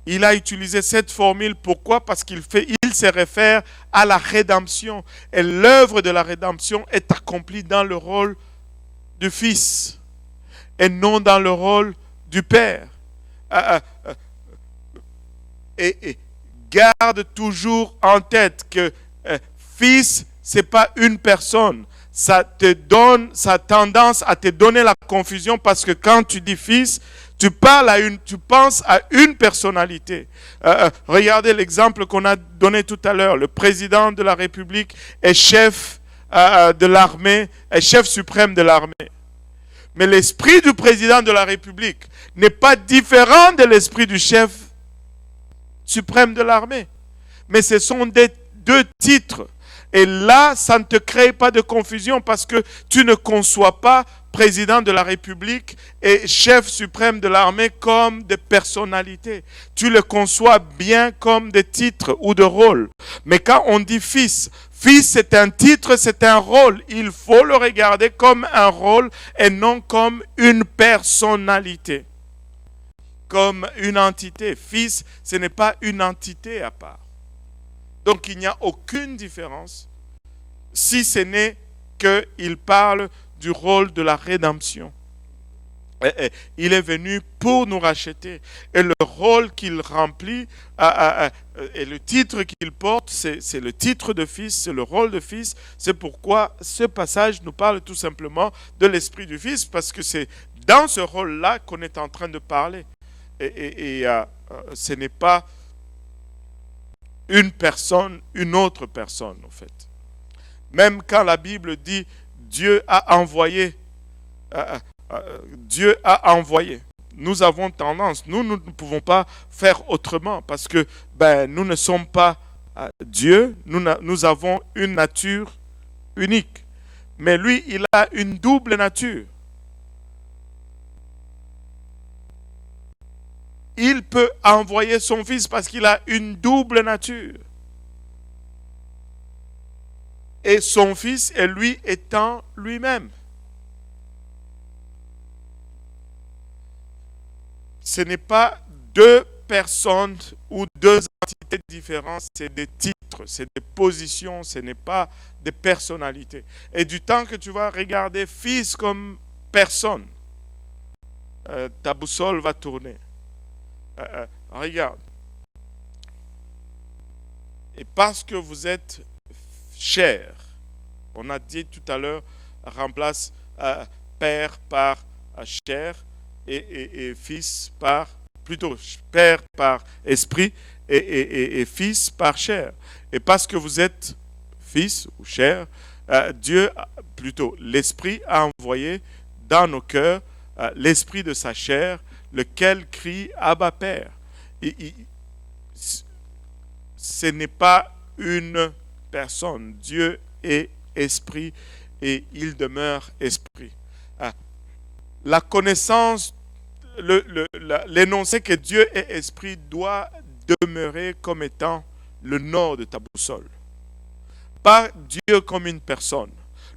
Il a utilisé cette formule. Pourquoi? Parce qu'il se réfère à la rédemption. Et l'œuvre de la rédemption est accomplie dans le rôle du Fils et non dans le rôle du Père. Et garde toujours en tête que Fils, ce n'est pas une personne. Ça a tendance à te donner la confusion parce que quand tu dis fils, tu penses à une personnalité. Regardez l'exemple qu'on a donné tout à l'heure. Le président de la République est chef de l'armée, est chef suprême de l'armée. Mais l'esprit du président de la République n'est pas différent de l'esprit du chef suprême de l'armée. Mais ce sont deux titres. Et là, ça ne te crée pas de confusion parce que tu ne conçois pas président de la République et chef suprême de l'armée comme des personnalités. Tu le conçois bien comme des titres ou de rôles. Mais quand on dit fils, fils c'est un titre, c'est un rôle. Il faut le regarder comme un rôle et non comme une personnalité. Comme une entité. Fils, ce n'est pas une entité à part. Donc il n'y a aucune différence si ce n'est qu'il parle du rôle de la rédemption. Il est venu pour nous racheter. Et le rôle qu'il remplit, et le titre qu'il porte, c'est le titre de fils, c'est le rôle de fils. C'est pourquoi ce passage nous parle tout simplement de l'esprit du fils, parce que c'est dans ce rôle-là qu'on est en train de parler. Ce n'est pas une personne, une autre personne, en fait. Même quand la Bible dit Dieu a envoyé, Dieu a envoyé. Nous avons tendance, nous ne pouvons pas faire autrement parce que nous ne sommes pas Dieu, nous avons une nature unique. Mais lui, il a une double nature. Il peut envoyer son fils parce qu'il a une double nature. Et son fils est lui étant lui-même. Ce n'est pas deux personnes ou deux entités différentes, c'est des titres, c'est des positions, ce n'est pas des personnalités. Et du temps que tu vas regarder fils comme personne, ta boussole va tourner. Regarde. Et parce que vous êtes chair, on a dit tout à l'heure, remplace père par chair et fils par, plutôt père par esprit et fils par chair. Et parce que vous êtes fils ou chair, Dieu, plutôt l'esprit a envoyé dans nos cœurs l'esprit de sa chair, lequel crie Abba Père. Ce n'est pas une personne. Dieu est esprit et il demeure esprit. La connaissance, l'énoncé que Dieu est esprit doit demeurer comme étant le nord de ta boussole. Pas Dieu comme une personne.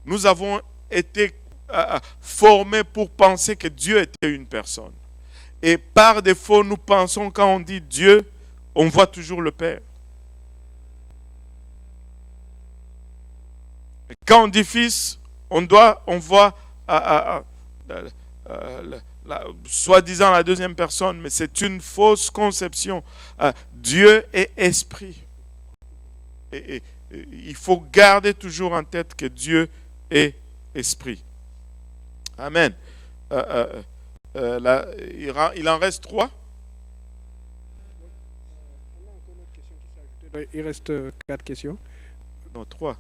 Nous avons été formés pour penser que Dieu était une personne. Et par défaut, nous pensons quand on dit Dieu, on voit toujours le Père. Et quand on dit Fils, on voit soi-disant la deuxième personne, mais c'est une fausse conception. Dieu est esprit. Et il faut garder toujours en tête que Dieu est esprit. Amen. Il en reste 3. Il reste 4 questions. Non, 3.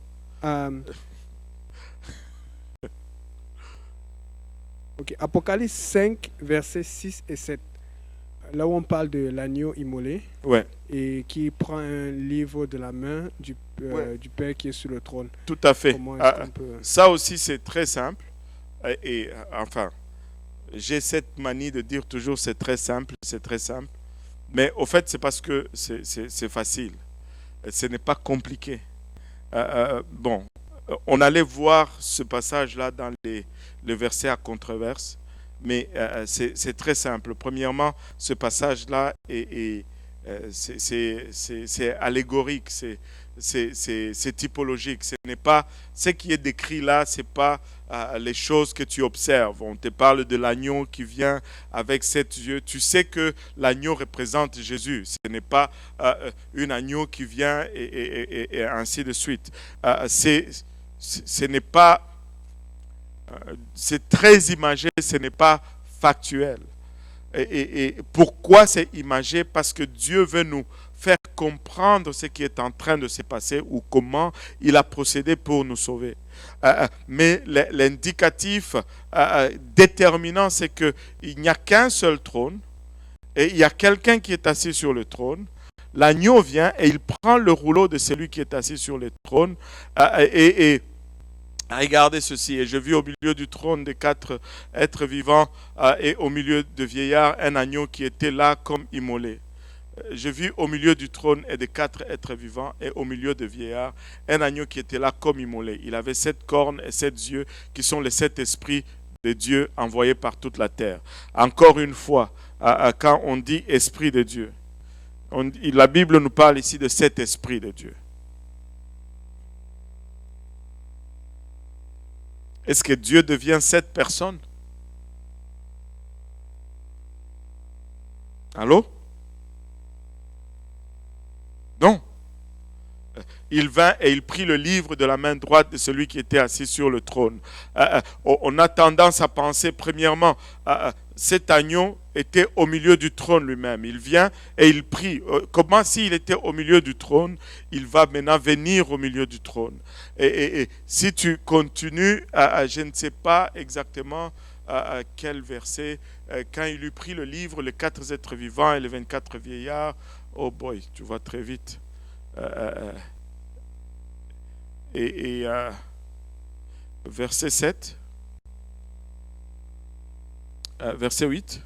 Ok, Apocalypse 5, versets 6 et 7. Là où on parle de l'agneau immolé, Ouais. Et qui prend un livre de la main du Père qui est sur le trône. Tout à fait. Comment est-ce qu'on peut... Ça aussi, c'est très simple. Enfin, j'ai cette manie de dire toujours c'est très simple, c'est très simple. Mais au fait, c'est parce que c'est facile. Ce n'est pas compliqué. Bon, on allait voir ce passage-là dans les versets à controverse, mais c'est très simple. Premièrement, ce passage-là c'est allégorique, c'est typologique. Ce n'est pas ce qui est décrit là, c'est pas les choses que tu observes. On te parle de l'agneau qui vient avec 7 yeux. Tu sais que l'agneau représente Jésus. Ce n'est pas un agneau qui vient et ainsi de suite. Ce n'est pas, c'est très imagé, ce n'est pas factuel. Et pourquoi c'est imagé? Parce que Dieu veut nous faire comprendre ce qui est en train de se passer ou comment il a procédé pour nous sauver. Mais l'indicatif déterminant, c'est qu'il n'y a qu'un seul trône et il y a quelqu'un qui est assis sur le trône. L'agneau vient et il prend le rouleau de celui qui est assis sur le trône regardez ceci, et je vis au milieu du trône des 4 êtres vivants et au milieu de vieillards un agneau qui était là comme immolé. Je vis au milieu du trône et des 4 êtres vivants et au milieu de vieillards un agneau qui était là comme immolé. Il avait 7 cornes et 7 yeux qui sont les 7 esprits de Dieu envoyés par toute la terre. Encore une fois, quand on dit esprit de Dieu, la Bible nous parle ici de 7 esprits de Dieu. Est-ce que Dieu devient 7 personnes? Allô? Non. Il vint et il prit le livre de la main droite de celui qui était assis sur le trône. On a tendance à penser, premièrement, cet agneau était au milieu du trône lui-même. Il vient et il prie. Comment s'il était au milieu du trône, il va maintenant venir au milieu du trône. Et si tu continues, je ne sais pas exactement quel verset, quand il eut pris le livre, les 4 êtres vivants et les 24 vieillards, oh boy, tu vas très vite. Verset 7, verset 8.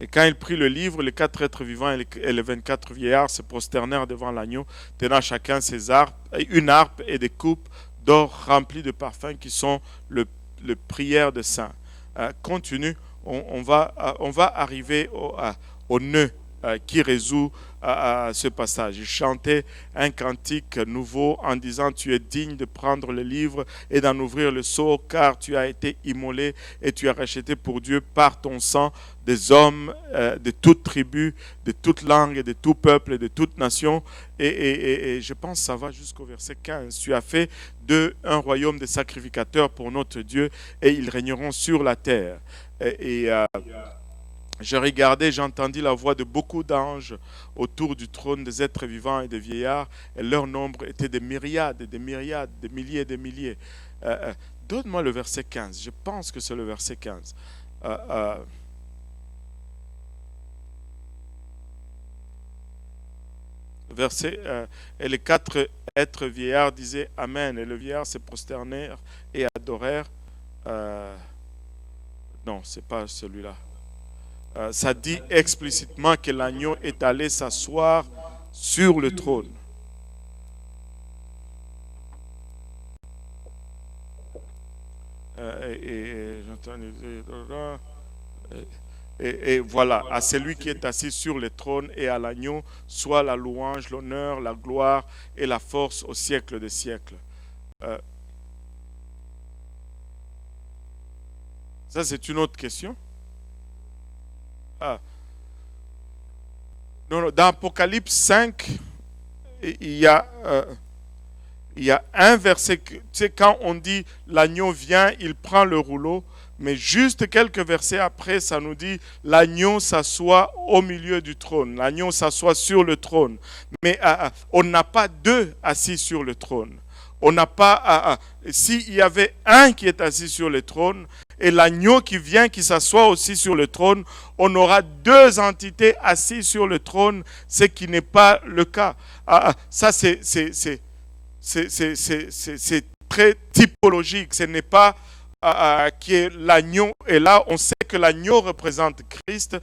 Et quand il prit le livre, les 4 êtres vivants et les 24 vieillards se prosternèrent devant l'agneau, tenant chacun une harpe et des coupes d'or remplies de parfums qui sont le prière de saints. Continue, on va arriver au nœud qui résout ce passage. Il chantait un cantique nouveau en disant: tu es digne de prendre le livre et d'en ouvrir le sceau, car tu as été immolé et tu as racheté pour Dieu par ton sang des hommes de toute tribu, de toute langue, de tout peuple et de toute nation. Et je pense que ça va jusqu'au verset 15. Tu as fait d'eux un royaume de sacrificateurs pour notre Dieu, et ils régneront sur la terre. Je regardais, j'entendis la voix de beaucoup d'anges autour du trône, des êtres vivants et des vieillards, et leur nombre était des myriades, des myriades, des milliers et des milliers. Donne-moi le verset 15, je pense que c'est le verset 15. Et les 4 êtres vieillards disaient Amen, et le vieillard se prosternèrent et adorèrent. Non, c'est pas celui-là. Ça dit explicitement que l'agneau est allé s'asseoir sur le trône. Et voilà, à celui qui est assis sur le trône et à l'agneau, soit la louange, l'honneur, la gloire et la force au siècle des siècles. Ça, c'est une autre question. Non, dans Apocalypse 5, il y a un verset, tu sais, quand on dit l'agneau vient, il prend le rouleau, mais juste quelques versets après, ça nous dit l'agneau s'assoit au milieu du trône, l'agneau s'assoit sur le trône. Mais on n'a pas 2 assis sur le trône. On n'a pas, s'il y avait un qui est assis sur le trône et l'agneau qui vient, qui s'assoit aussi sur le trône, on aura 2 entités assises sur le trône, ce qui n'est pas le cas. Ça, c'est très typologique. Ce n'est pas que l'agneau est là. On sait que l'agneau représente Christ.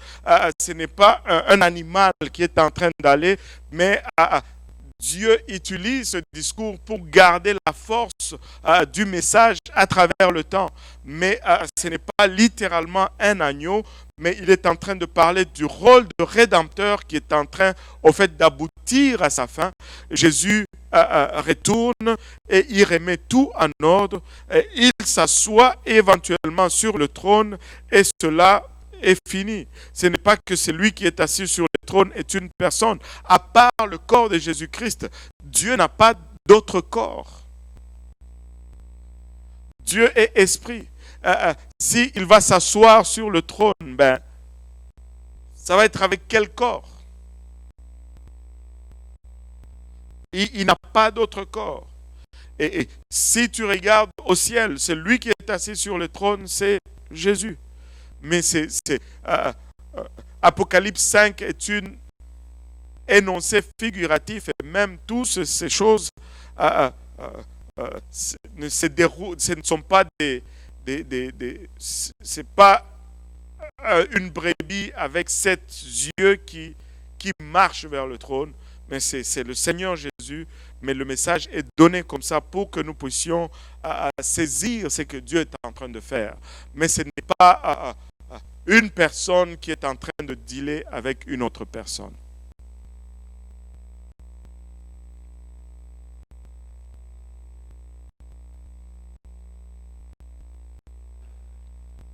Ce n'est pas un animal qui est en train d'aller, mais Dieu utilise ce discours pour garder la force du message à travers le temps. Mais ce n'est pas littéralement un agneau, mais il est en train de parler du rôle de rédempteur qui est en train, au fait, d'aboutir à sa fin. Jésus retourne et il remet tout en ordre. Et il s'assoit éventuellement sur le trône et cela est fini. Ce n'est pas que celui qui est assis sur le trône est une personne. À part le corps de Jésus-Christ, Dieu n'a pas d'autre corps. Dieu est esprit. S'il va s'asseoir sur le trône, ça va être avec quel corps? Il n'a pas d'autre corps. Et si tu regardes au ciel, celui qui est assis sur le trône, c'est Jésus. Mais Apocalypse 5 est une énoncé figuratif et même toutes ces choses ce ne sont pas c'est pas une brebis avec 7 yeux qui marche vers le trône, mais c'est le Seigneur Jésus. Mais le message est donné comme ça pour que nous puissions saisir ce que Dieu est en train de faire. Mais ce n'est pas une personne qui est en train de dealer avec une autre personne.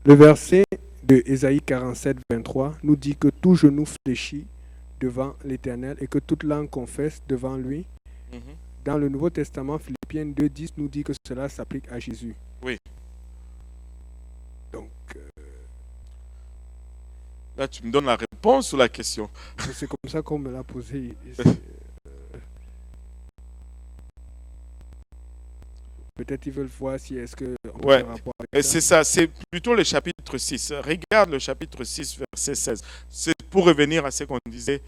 Le verset de Ésaïe 47, 23 nous dit que tout genou fléchit devant l'Éternel et que toute langue confesse devant lui. Mhm. Dans le Nouveau Testament, Philippiens 2, 10 nous dit que cela s'applique à Jésus. Oui. Donc, Là, tu me donnes la réponse ou la question? c'est comme ça qu'on me l'a posé. Peut-être ils veulent voir si est-ce que on peut Ouais. faire rapport avec Et ça. c'est ça, c'est plutôt le chapitre 6. Regarde le chapitre 6, verset 16. C'est pour revenir à ce qu'on disait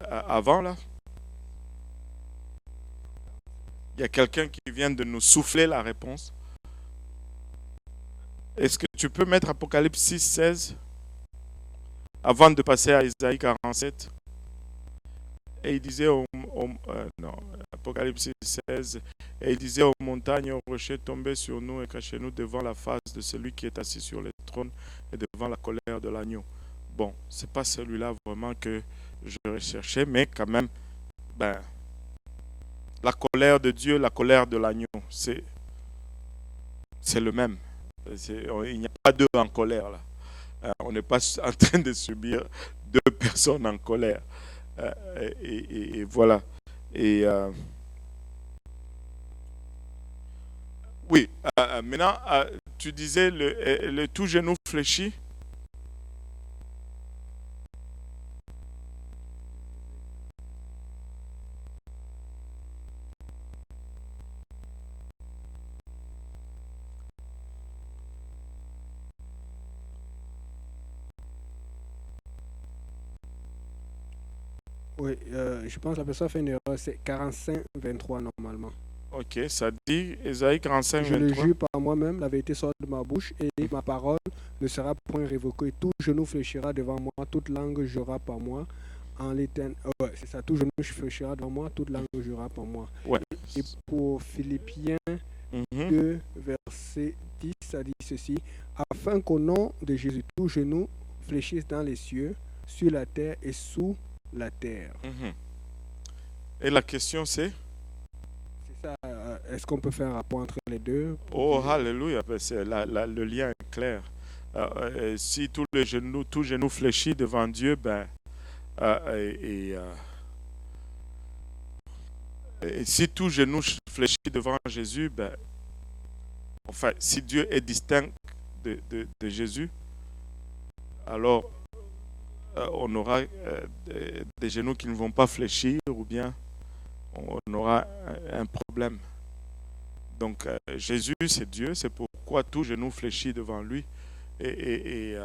avant, là. Il y a quelqu'un qui vient de nous souffler la réponse. Est-ce que tu peux mettre Apocalypse 6, 16 avant de passer à Isaïe 47? Et il disait non, Apocalypse 16, et il disait aux montagnes et aux rochers, tombez sur nous et cachez-nous devant la face de celui qui est assis sur le trône et devant la colère de l'agneau. Bon, c'est pas celui-là vraiment que je recherchais, mais quand même, la colère de Dieu, la colère de l'agneau, c'est le même. Il n'y a pas deux en colère là. On n'est pas en train de subir deux personnes en colère. Et voilà. Et oui, maintenant, tu disais le tout genou fléchi. Oui, je pense que la personne a fait une erreur. C'est 45, 23 normalement. Ok, ça dit Ésaïe 45, Je le 23. jure par moi-même, la vérité sort de ma bouche et ma parole ne sera point révoquée. Tout genou fléchira devant moi, toute langue jurera par moi. En l'éternel, ouais, c'est ça, tout genou fléchira devant moi, toute langue jurera par moi. Ouais. Et pour Philippiens Mhm. 2, verset 10, ça dit ceci: afin qu'au nom de Jésus, tout genou fléchisse dans les cieux, sur la terre et sous la terre. Mhm. Et la question c'est? C'est ça, est-ce qu'on peut faire un rapport entre les deux? Oh, alléluia, le lien est clair. Si tout genou fléchit devant Dieu, et si tout genou fléchit devant Jésus, enfin, si Dieu est distinct de Jésus, alors on aura des genoux qui ne vont pas fléchir ou bien on aura un problème. Donc Jésus, c'est Dieu, c'est pourquoi tout genou fléchit devant lui et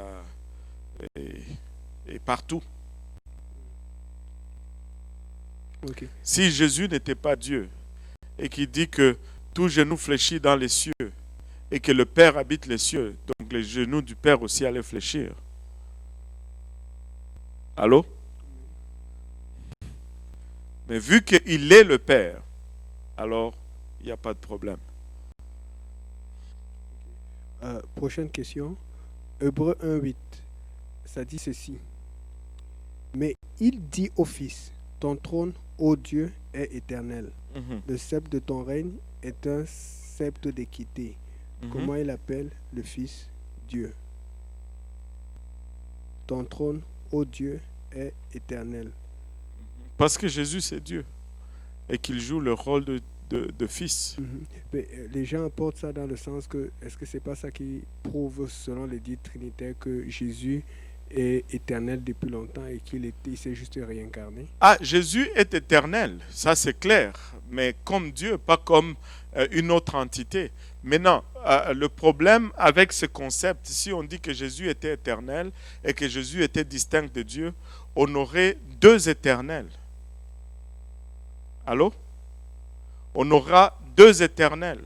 partout. Ok. Si Jésus n'était pas Dieu et qu'il dit que tout genou fléchit dans les cieux et que le Père habite les cieux, donc les genoux du Père aussi allaient fléchir. Allô? Mais vu qu'il est le Père, alors il n'y a pas de problème. Prochaine question. Hébreux 1.8. Ça dit ceci. Mais il dit au Fils, ton trône, ô Dieu, est éternel. Mhm. Le sceptre de ton règne est un sceptre d'équité. Mhm. Comment il appelle le Fils Dieu? Ton trône, ô Dieu, est éternel. Parce que Jésus c'est Dieu et qu'il joue le rôle de fils. Mais les gens apportent ça dans le sens que, est-ce que c'est pas ça qui prouve, selon les dits trinitaires, que Jésus est éternel depuis longtemps et il s'est juste réincarné? Ah, Jésus est éternel, ça c'est clair, mais comme Dieu, pas comme une autre entité. Maintenant, le problème avec ce concept, si on dit que Jésus était éternel et que Jésus était distinct de Dieu, on aurait deux éternels. Allô? On aura deux éternels.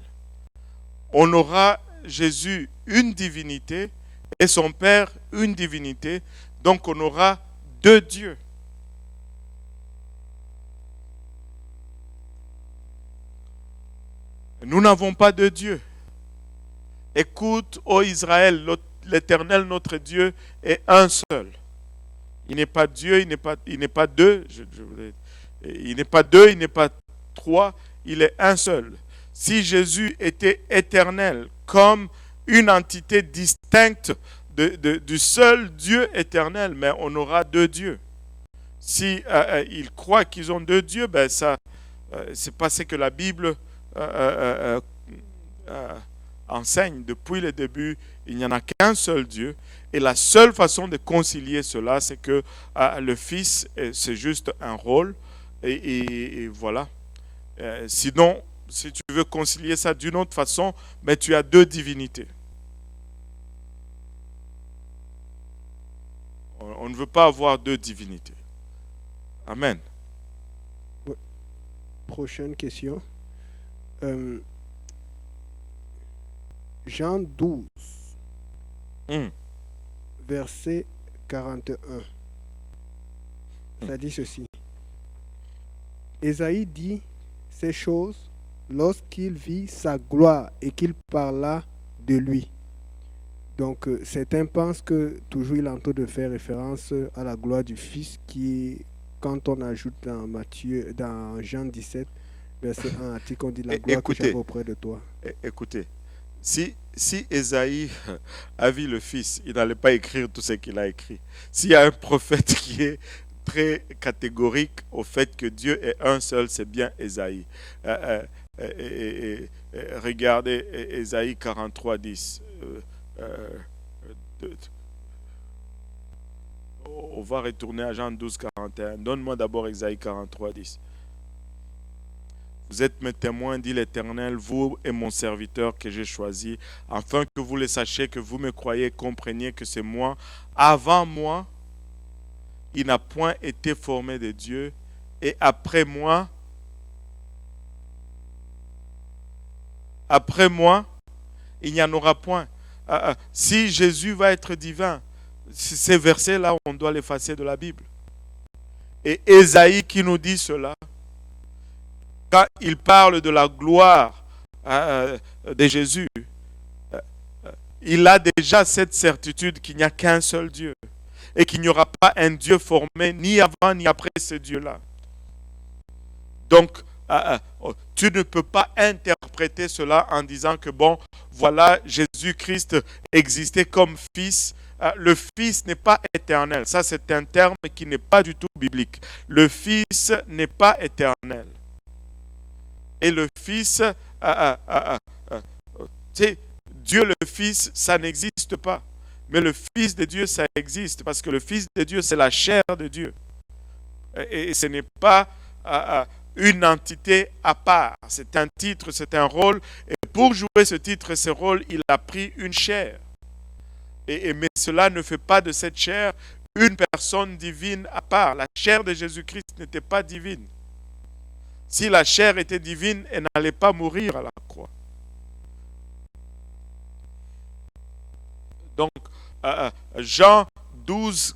On aura Jésus une divinité et son Père une divinité. Donc on aura deux dieux. Nous n'avons pas de Dieu. Écoute, ô Israël, l'Éternel, notre Dieu, est un seul. Il n'est pas Dieu, il n'est pas deux. Il n'est pas deux, il n'est pas trois, il est un seul. Si Jésus était éternel comme une entité distincte du seul Dieu éternel, mais on aura deux dieux. Si ils croient qu'ils ont deux dieux, ben ça, c'est pas ce que la Bible enseigne depuis le début. Il n'y en a qu'un seul Dieu. Et la seule façon de concilier cela, c'est que le Fils, c'est juste un rôle. Et voilà. Sinon, si tu veux concilier ça d'une autre façon, mais tu as deux divinités. On ne veut pas avoir deux divinités. Amen. Prochaine question. Jean 12, verset 41. Ça dit ceci. Ésaïe dit ces choses lorsqu'il vit sa gloire et qu'il parla de lui. Donc, certains pensent que toujours il est en train de faire référence à la gloire du Fils qui, quand on ajoute dans Jean 17, verset 1 à on dit la gloire que j'avais auprès de toi. Écoutez, si Ésaïe a vu le Fils, il n'allait pas écrire tout ce qu'il a écrit. S'il y a un prophète qui est très catégorique au fait que Dieu est un seul, c'est bien Ésaïe. Regardez Ésaïe 43, 10. On va retourner à Jean 12, 41. Donne-moi d'abord Ésaïe 43, 10. Vous êtes mes témoins, dit l'Éternel, vous et mon serviteur que j'ai choisi, afin que vous le sachiez, que vous me croyez, compreniez que c'est moi. Avant moi, il n'a point été formé de Dieu, et après moi, il n'y en aura point. Si Jésus va être divin, ces versets-là, on doit l'effacer de la Bible. Et Ésaïe qui nous dit cela, quand il parle de la gloire de Jésus, il a déjà cette certitude qu'il n'y a qu'un seul Dieu et qu'il n'y aura pas un Dieu formé ni avant ni après ce Dieu-là. Donc, tu ne peux pas interpréter cela en disant que bon, voilà, Jésus-Christ existait comme Fils. Le Fils n'est pas éternel. Ça, c'est un terme qui n'est pas du tout biblique. Le Fils n'est pas éternel. Et le Fils, Dieu le Fils, ça n'existe pas. Mais le Fils de Dieu, ça existe. Parce que le Fils de Dieu, c'est la chair de Dieu. Et ce n'est pas une entité à part. C'est un titre, c'est un rôle. Et pour jouer ce titre et ce rôle, il a pris une chair. Mais cela ne fait pas de cette chair une personne divine à part. La chair de Jésus-Christ n'était pas divine. Si la chair était divine, elle n'allait pas mourir à la croix. Donc, Jean 12,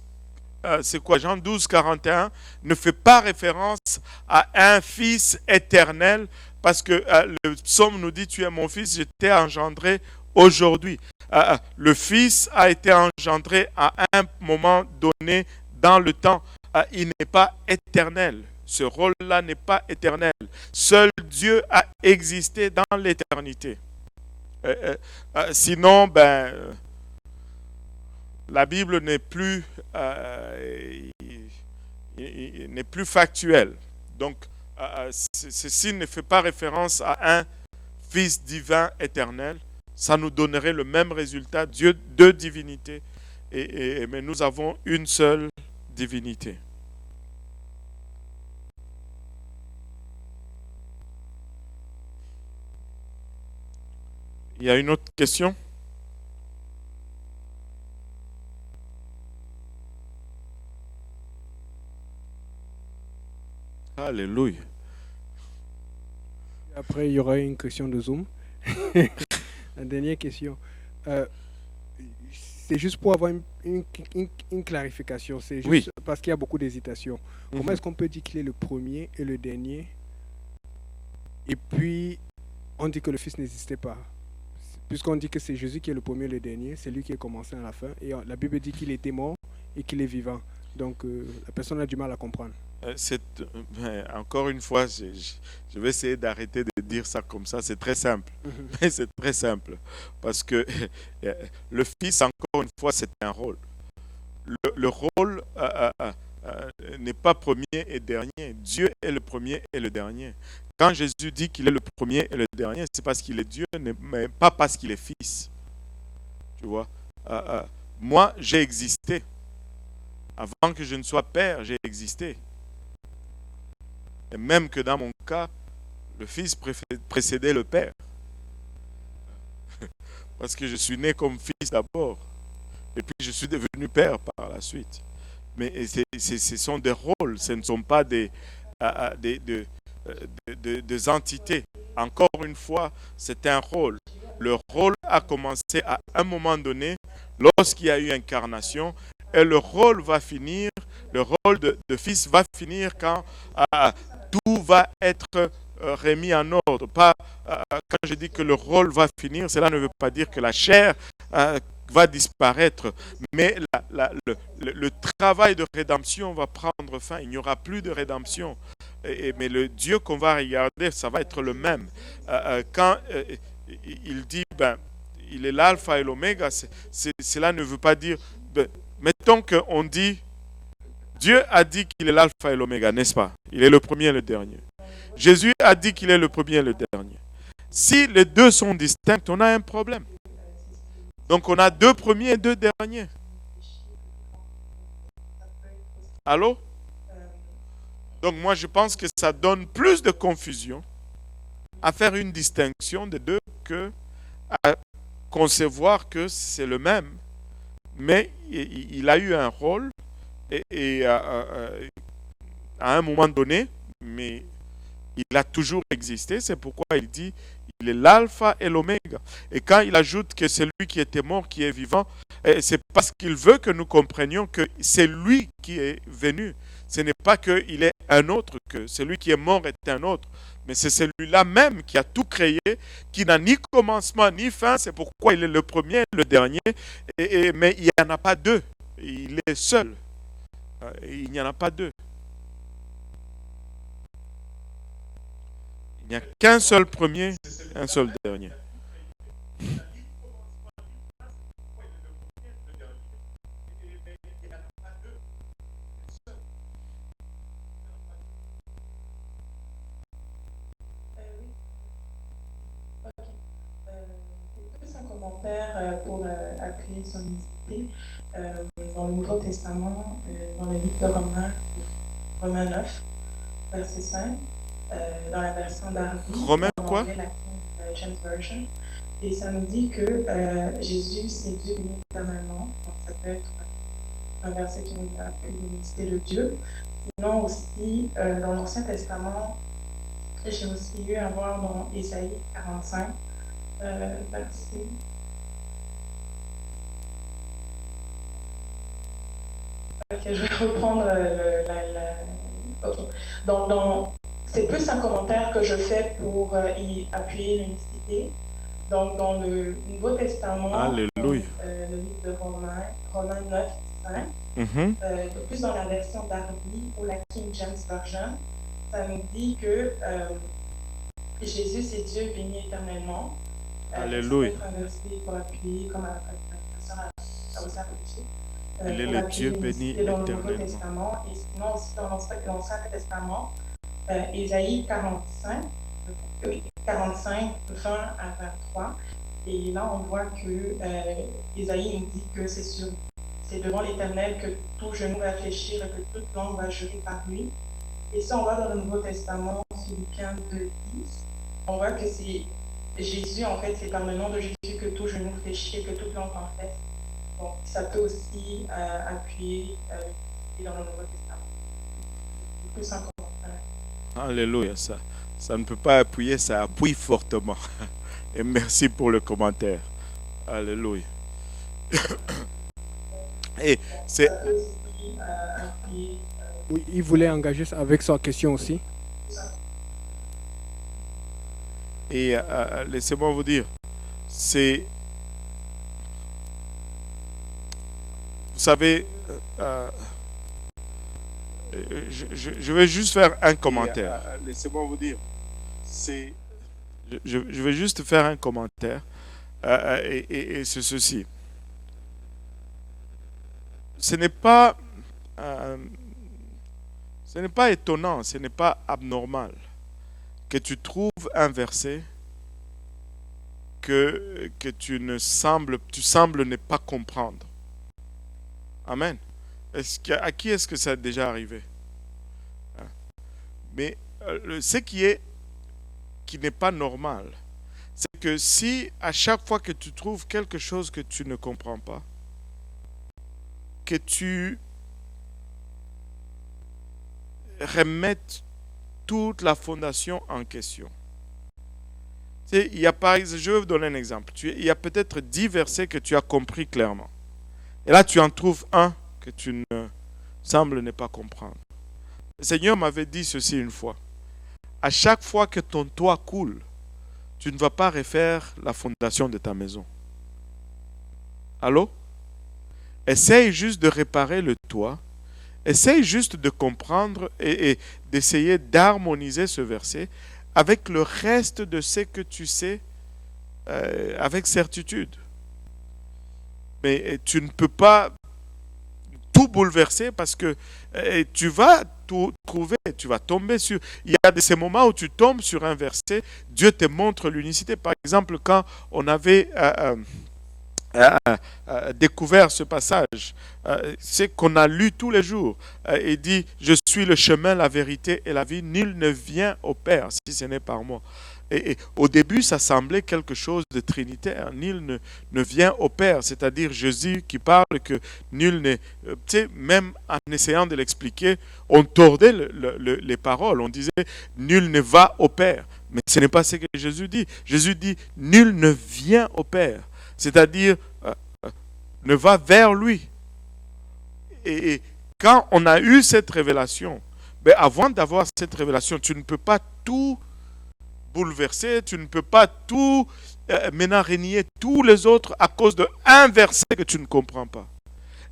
c'est quoi? Jean 12, 41 ne fait pas référence à un fils éternel parce que le psaume nous dit, tu es mon fils, je t'ai engendré aujourd'hui. Le fils a été engendré à un moment donné dans le temps. Il n'est pas éternel. Ce rôle-là n'est pas éternel. Seul Dieu a existé dans l'éternité. Sinon, la Bible n'est plus factuelle. Donc, ceci ne fait pas référence à un Fils divin éternel. Ça nous donnerait le même résultat, Dieu, deux divinités. Mais nous avons une seule divinité. Il y a une autre question? Alléluia. Après, il y aura une question de Zoom. La dernière question. C'est juste pour avoir une clarification. C'est juste parce qu'il y a beaucoup d'hésitation. Comment est-ce qu'on peut dire qu'il est le premier et le dernier? Et puis, on dit que le Fils n'existait pas. Puisqu'on dit que c'est Jésus qui est le premier et le dernier, c'est lui qui est commencé à la fin. Et la Bible dit qu'il était mort et qu'il est vivant. Donc, la personne a du mal à comprendre. Encore une fois, je vais essayer d'arrêter de dire ça comme ça. C'est très simple. Mhm. Mais c'est très simple. Parce que le Fils, encore une fois, c'est un rôle. Le rôle n'est pas premier et dernier. Dieu est le premier et le dernier. Quand Jésus dit qu'il est le premier et le dernier, c'est parce qu'il est Dieu, mais pas parce qu'il est Fils. Tu vois? Euh, euh, Moi, j'ai existé. Avant que je ne sois Père, j'ai existé. Et même que dans mon cas, le Fils précédait le Père. Parce que je suis né comme fils d'abord. Et puis je suis devenu père par la suite. Mais ce sont des rôles, ce ne sont pas des entités. Encore une fois, c'est un rôle. Le rôle a commencé à un moment donné, lorsqu'il y a eu incarnation, et le rôle va finir, le rôle de fils va finir quand tout va être remis en ordre. Pas, quand je dis que le rôle va finir, cela ne veut pas dire que la chair va disparaître, mais le travail de rédemption va prendre fin. Il n'y aura plus de rédemption. Mais le Dieu qu'on va regarder, ça va être le même. Quand il dit, il est l'alpha et l'oméga, cela ne veut pas dire, mettons qu'on dit, Dieu a dit qu'il est l'alpha et l'oméga, n'est-ce pas? Il est le premier et le dernier. Jésus a dit qu'il est le premier et le dernier. Si les deux sont distincts, on a un problème. Donc on a deux premiers et deux derniers. Allô? Donc moi je pense que ça donne plus de confusion à faire une distinction des deux que à concevoir que c'est le même. Mais il a eu un rôle et à un moment donné, mais il a toujours existé. C'est pourquoi il dit il est l'alpha et l'oméga. Et quand il ajoute que c'est lui qui était mort, qui est vivant, c'est parce qu'il veut que nous comprenions que c'est lui qui est venu. Ce n'est pas qu'il est un autre, que celui qui est mort est un autre. Mais c'est celui-là même qui a tout créé, qui n'a ni commencement ni fin. C'est pourquoi il est le premier, le dernier. Mais il n'y en a pas deux. Il est seul. Il n'y en a pas deux. Il n'y a qu'un seul premier, un seul dernier. Oui, ok. Plus un commentaire pour appuyer son idée. Dans le Nouveau Testament, dans le livre de Romains 9, verset 5, dans la version d'Arby, Romains en quoi? anglais, la King James Version. Et ça nous dit que Jésus, c'est Dieu béni éternellement. Donc ça peut être un verset qui nous appuie l'unité de Dieu. Sinon aussi, dans l'Ancien Testament, j'ai aussi eu à voir dans Ésaïe 45, verset. Ok, je vais reprendre ok. C'est plus un commentaire que je fais pour y appuyer l'unicité. Donc, dans le Nouveau Testament, Alléluia. Le livre de Romains 9, 5, plus dans la version d'Arby ou la King James Version, ça nous dit que Jésus, c'est Dieu béni éternellement. Alléluia. C'est un verset pour appuyer, comme la personne a aussi appuyer. Il est le Dieu béni dans le Nouveau éternellement. Testament, et sinon aussi dans l'Ancien Testament, Ésaïe 45, 20 à 23. Et là, on voit que Ésaïe nous dit que c'est devant l'Éternel que tout genou va fléchir et que toute langue va jurer par lui. Et ça, on voit dans le Nouveau Testament, Philippiens 2, 10, on voit que c'est Jésus, en fait, c'est par le nom de Jésus que tout genou fléchit et que toute langue confesse. Donc, ça peut aussi appuyer dans le Nouveau Testament. C'est plus un commentaire. Alléluia. Ça ne peut pas appuyer, ça appuie fortement. Et merci pour le commentaire. Alléluia. Et c'est... Ça peut aussi appuyer. Oui, il voulait engager ça avec sa question aussi. Et laissez-moi vous dire, c'est... Vous savez, Je vais juste faire un commentaire. Laissez-moi vous dire. Je vais juste faire un commentaire. Et c'est ceci. Ce n'est pas étonnant, ce n'est pas abnormal que tu trouves un verset que tu sembles ne pas comprendre. Amen. À qui est-ce que ça est déjà arrivé? Mais ce qui n'est pas normal, c'est que si à chaque fois que tu trouves quelque chose que tu ne comprends pas, que tu remettes toute la fondation en question. Je vais vous donner un exemple. Il y a peut-être 10 versets que tu as compris clairement. Et là, tu en trouves un que tu ne sembles ne pas comprendre. Le Seigneur m'avait dit ceci une fois. À chaque fois que ton toit coule, tu ne vas pas refaire la fondation de ta maison. Allô? Essaye juste de réparer le toit. Essaye juste de comprendre et d'essayer d'harmoniser ce verset avec le reste de ce que tu sais avec certitude. Mais tu ne peux pas tout bouleverser parce que tu vas tout trouver, tu vas tomber sur... Il y a de ces moments où tu tombes sur un verset, Dieu te montre l'unicité. Par exemple, quand on avait découvert ce passage, c'est qu'on a lu tous les jours. Il dit, je suis le chemin, la vérité et la vie, nul ne vient au Père si ce n'est par moi. Et au début, ça semblait quelque chose de trinitaire. Nul ne vient au Père, c'est-à-dire Jésus qui parle que nul n'est... Tu sais, même en essayant de l'expliquer, on tordait les paroles. On disait, nul ne va au Père. Mais ce n'est pas ce que Jésus dit. Jésus dit, nul ne vient au Père. C'est-à-dire, ne va vers lui. Et quand on a eu cette révélation, ben avant d'avoir cette révélation, tu ne peux pas tout bouleverser, tu ne peux pas tout maintenant renier tous les autres à cause d'un verset que tu ne comprends pas.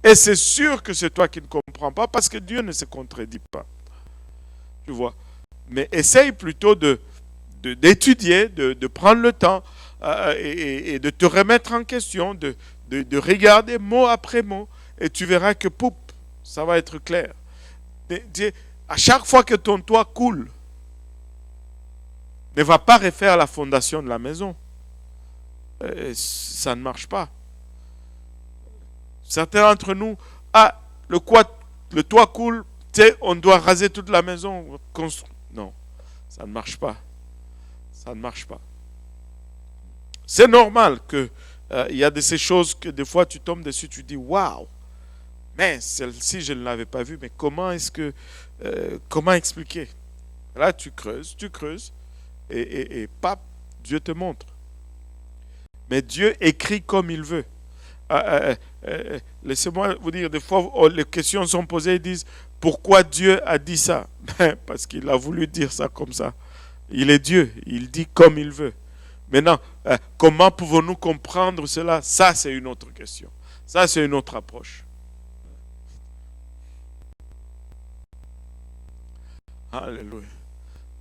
Et c'est sûr que c'est toi qui ne comprends pas parce que Dieu ne se contredit pas. Tu vois. Mais essaye plutôt d'étudier, de prendre le temps et de te remettre en question, de regarder mot après mot et tu verras que poup, ça va être clair. À chaque fois que ton toit coule, ne va pas refaire la fondation de la maison. Ça ne marche pas. Certains d'entre nous, le toit coule, on doit raser toute la maison. Non, ça ne marche pas. Ça ne marche pas. C'est normal qu'il y a de ces choses que des fois tu tombes dessus, tu dis waouh, mais celle-ci je ne l'avais pas vue, mais comment expliquer? Là tu creuses. Et pap, Dieu te montre. Mais Dieu écrit comme il veut. Laissez-moi vous dire, des fois, les questions sont posées et disent, pourquoi Dieu a dit ça? Parce qu'il a voulu dire ça comme ça. Il est Dieu, il dit comme il veut. Maintenant, comment pouvons-nous comprendre cela? Ça, c'est une autre question. Ça, c'est une autre approche. Alléluia.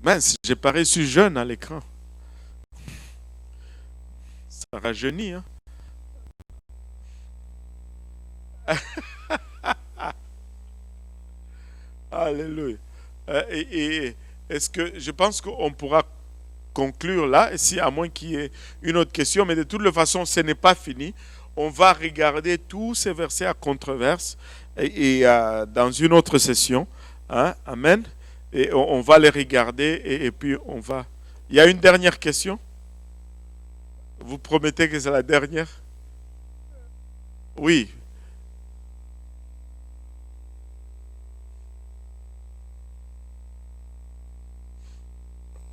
Mince, j'ai paru jeune à l'écran. Ça rajeunit, hein? Alléluia. Et est-ce que je pense qu'on pourra conclure là, si à moins qu'il y ait une autre question, mais de toute façon, ce n'est pas fini. On va regarder tous ces versets à controverse et dans une autre session. Hein? Amen. Et on va les regarder et puis on va... Il y a une dernière question? Vous promettez que c'est la dernière? Oui.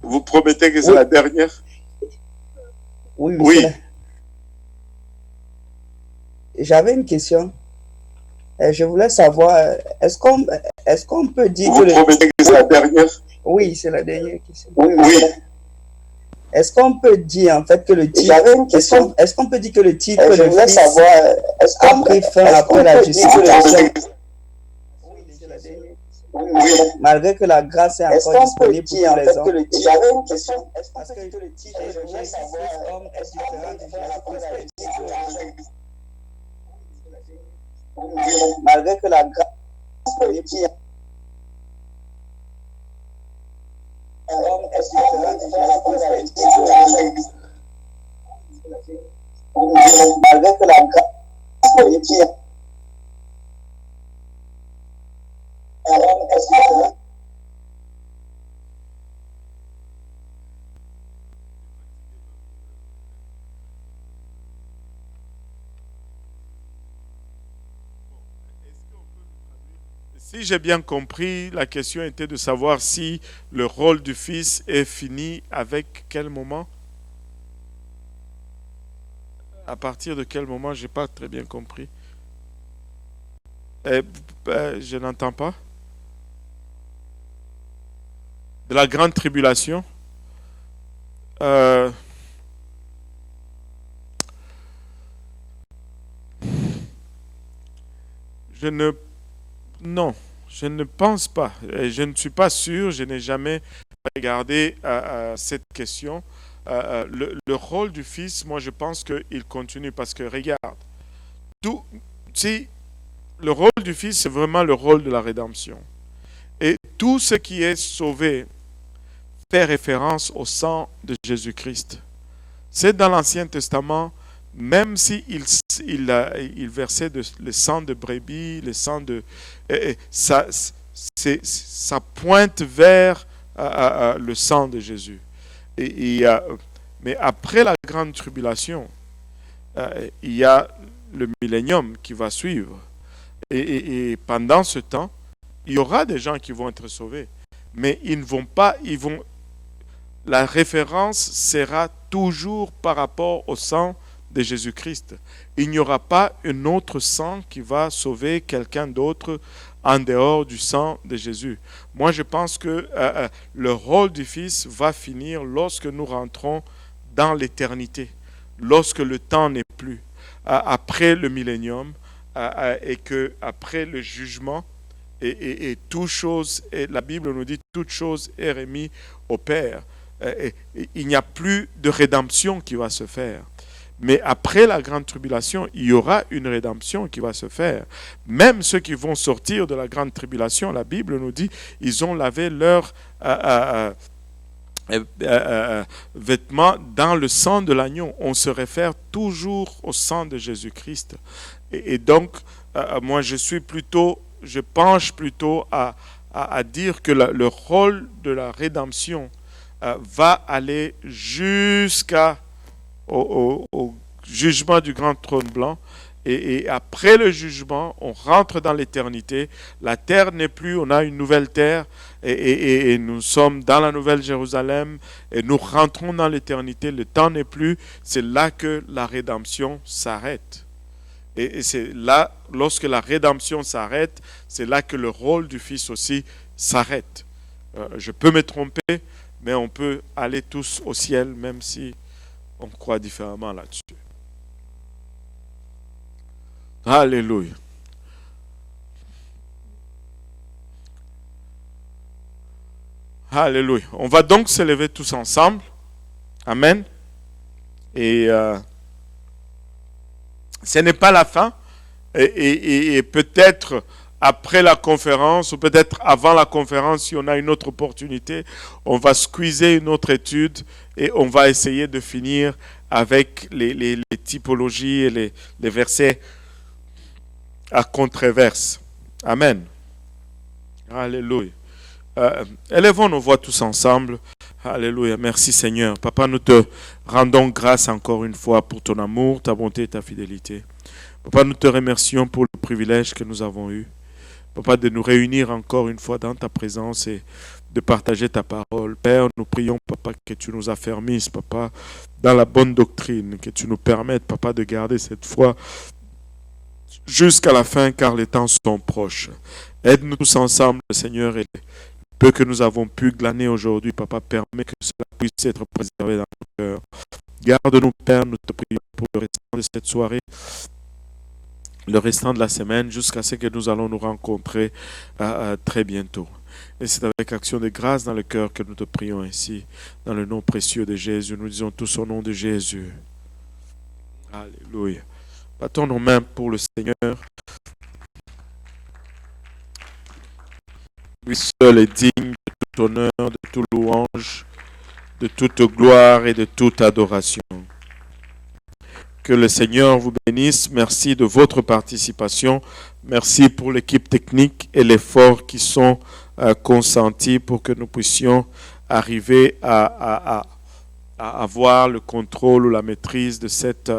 Vous promettez que c'est la dernière? Oui. Oui. J'avais une question. Je voulais savoir, est-ce qu'on peut dire Vous promettez que c'est la dernière? Oui, c'est la dernière question. Oui. Est-ce qu'on peut dire en fait que le titre... J'avais une question. Est-ce qu'on peut dire que le titre Je voulais savoir, a pris fin après la justification? Oui, c'est la dernière question. Malgré que la grâce est Est-ce encore qu'on peut disponible pour dire tous en les fait que hommes, le titre, j'avais une question, est-ce qu'on parce peut que dire que le titre, je voulais Jésus-Christ savoir, homme est différent de Jésus-Christ Dieu. Malgré que la grâce le titre, homme est différent de Jésus-Christ malgré que la grâce, le titre, homme est différent. Si j'ai bien compris, la question était de savoir si le rôle du Fils est fini avec quel moment? À partir de quel moment? Je n'ai pas très bien compris. Je n'entends pas. De la grande tribulation. Je ne... Non, je ne pense pas. Et je ne suis pas sûr, je n'ai jamais regardé cette question. Le rôle du Fils, moi je pense qu'il continue parce que regarde, si le rôle du Fils, c'est vraiment le rôle de la rédemption. Et tout ce qui est sauvé fait référence au sang de Jésus-Christ. C'est dans l'Ancien Testament, même si il versait le sang de brebis, le sang de... ça pointe vers le sang de Jésus. Mais après la grande tribulation, il y a le millénium qui va suivre. Et pendant ce temps, il y aura des gens qui vont être sauvés. Mais ils ne vont pas... La référence sera toujours par rapport au sang de Jésus-Christ. Il n'y aura pas un autre sang qui va sauver quelqu'un d'autre en dehors du sang de Jésus. Moi, je pense que le rôle du Fils va finir lorsque nous rentrons dans l'éternité, lorsque le temps n'est plus, après le millénium, et que après le jugement, et toute chose, et la Bible nous dit toute chose est remise au Père. Il n'y a plus de rédemption qui va se faire. Mais après la grande tribulation, il y aura une rédemption qui va se faire. Même ceux qui vont sortir de la grande tribulation, la Bible nous dit, ils ont lavé leurs vêtements dans le sang de l'agneau. On se réfère toujours au sang de Jésus-Christ. Et donc, moi, je penche plutôt à dire que le rôle de la rédemption va aller jusqu'au jugement du grand trône blanc. Et après le jugement, on rentre dans l'éternité. La terre n'est plus, on a une nouvelle terre. Et nous sommes dans la nouvelle Jérusalem. Et nous rentrons dans l'éternité. Le temps n'est plus. C'est là que la rédemption s'arrête. Et c'est là, lorsque la rédemption s'arrête, c'est là que le rôle du Fils aussi s'arrête. Je peux me tromper, mais on peut aller tous au ciel, même si on croit différemment là-dessus. Alléluia. Alléluia. On va donc se lever tous ensemble. Amen. Et ce n'est pas la fin. Et peut-être après la conférence ou peut-être avant la conférence, si on a une autre opportunité, on va squeezer une autre étude et on va essayer de finir avec les typologies et les versets à controverse. Amen. Alléluia. Élevons nos voix tous ensemble. Alléluia. Merci Seigneur. Papa, nous te rendons grâce encore une fois pour ton amour, ta bonté et ta fidélité. Papa, nous te remercions pour le privilège que nous avons eu. Papa, de nous réunir encore une fois dans ta présence et de partager ta parole. Père, nous prions, Papa, que tu nous affermisses, Papa, dans la bonne doctrine, que tu nous permettes, Papa, de garder cette foi jusqu'à la fin, car les temps sont proches. Aide-nous tous ensemble, Seigneur, et le peu que nous avons pu glaner aujourd'hui, Papa, permet que cela puisse être préservé dans nos cœurs. Garde-nous, Père, nous te prions pour le restant de cette soirée. le restant de la semaine jusqu'à ce que nous allons nous rencontrer très bientôt. Et c'est avec action de grâce dans le cœur que nous te prions ainsi, dans le nom précieux de Jésus. Nous disons tous au nom de Jésus. Alléluia. Battons nos mains pour le Seigneur. Lui seul est digne de tout honneur, de toute louange, de toute gloire et de toute adoration. Que le Seigneur vous bénisse. Merci de votre participation. Merci pour l'équipe technique et l'effort qui sont consentis pour que nous puissions arriver à avoir le contrôle ou la maîtrise de cette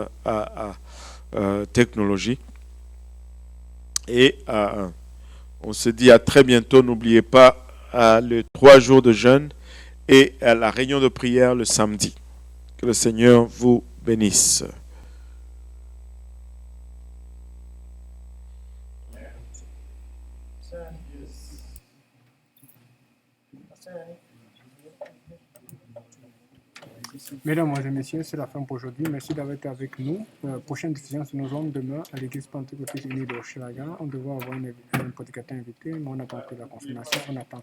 technologie. Et on se dit à très bientôt. N'oubliez pas les 3 jours de jeûne et la réunion de prière le samedi. Que le Seigneur vous bénisse. Mesdames et messieurs, c'est la fin pour aujourd'hui. Merci d'avoir été avec nous. Prochaine décision sur nos hommes demain à l'église pentecôtiste unie de Hochelaga. On devrait avoir un prédicateur invité, mais on n'a pas pris la confirmation. On attend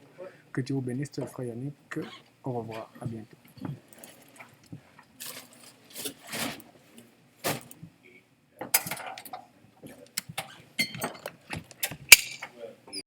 que Dieu vous bénisse, frère Yannick. Au revoir. À bientôt.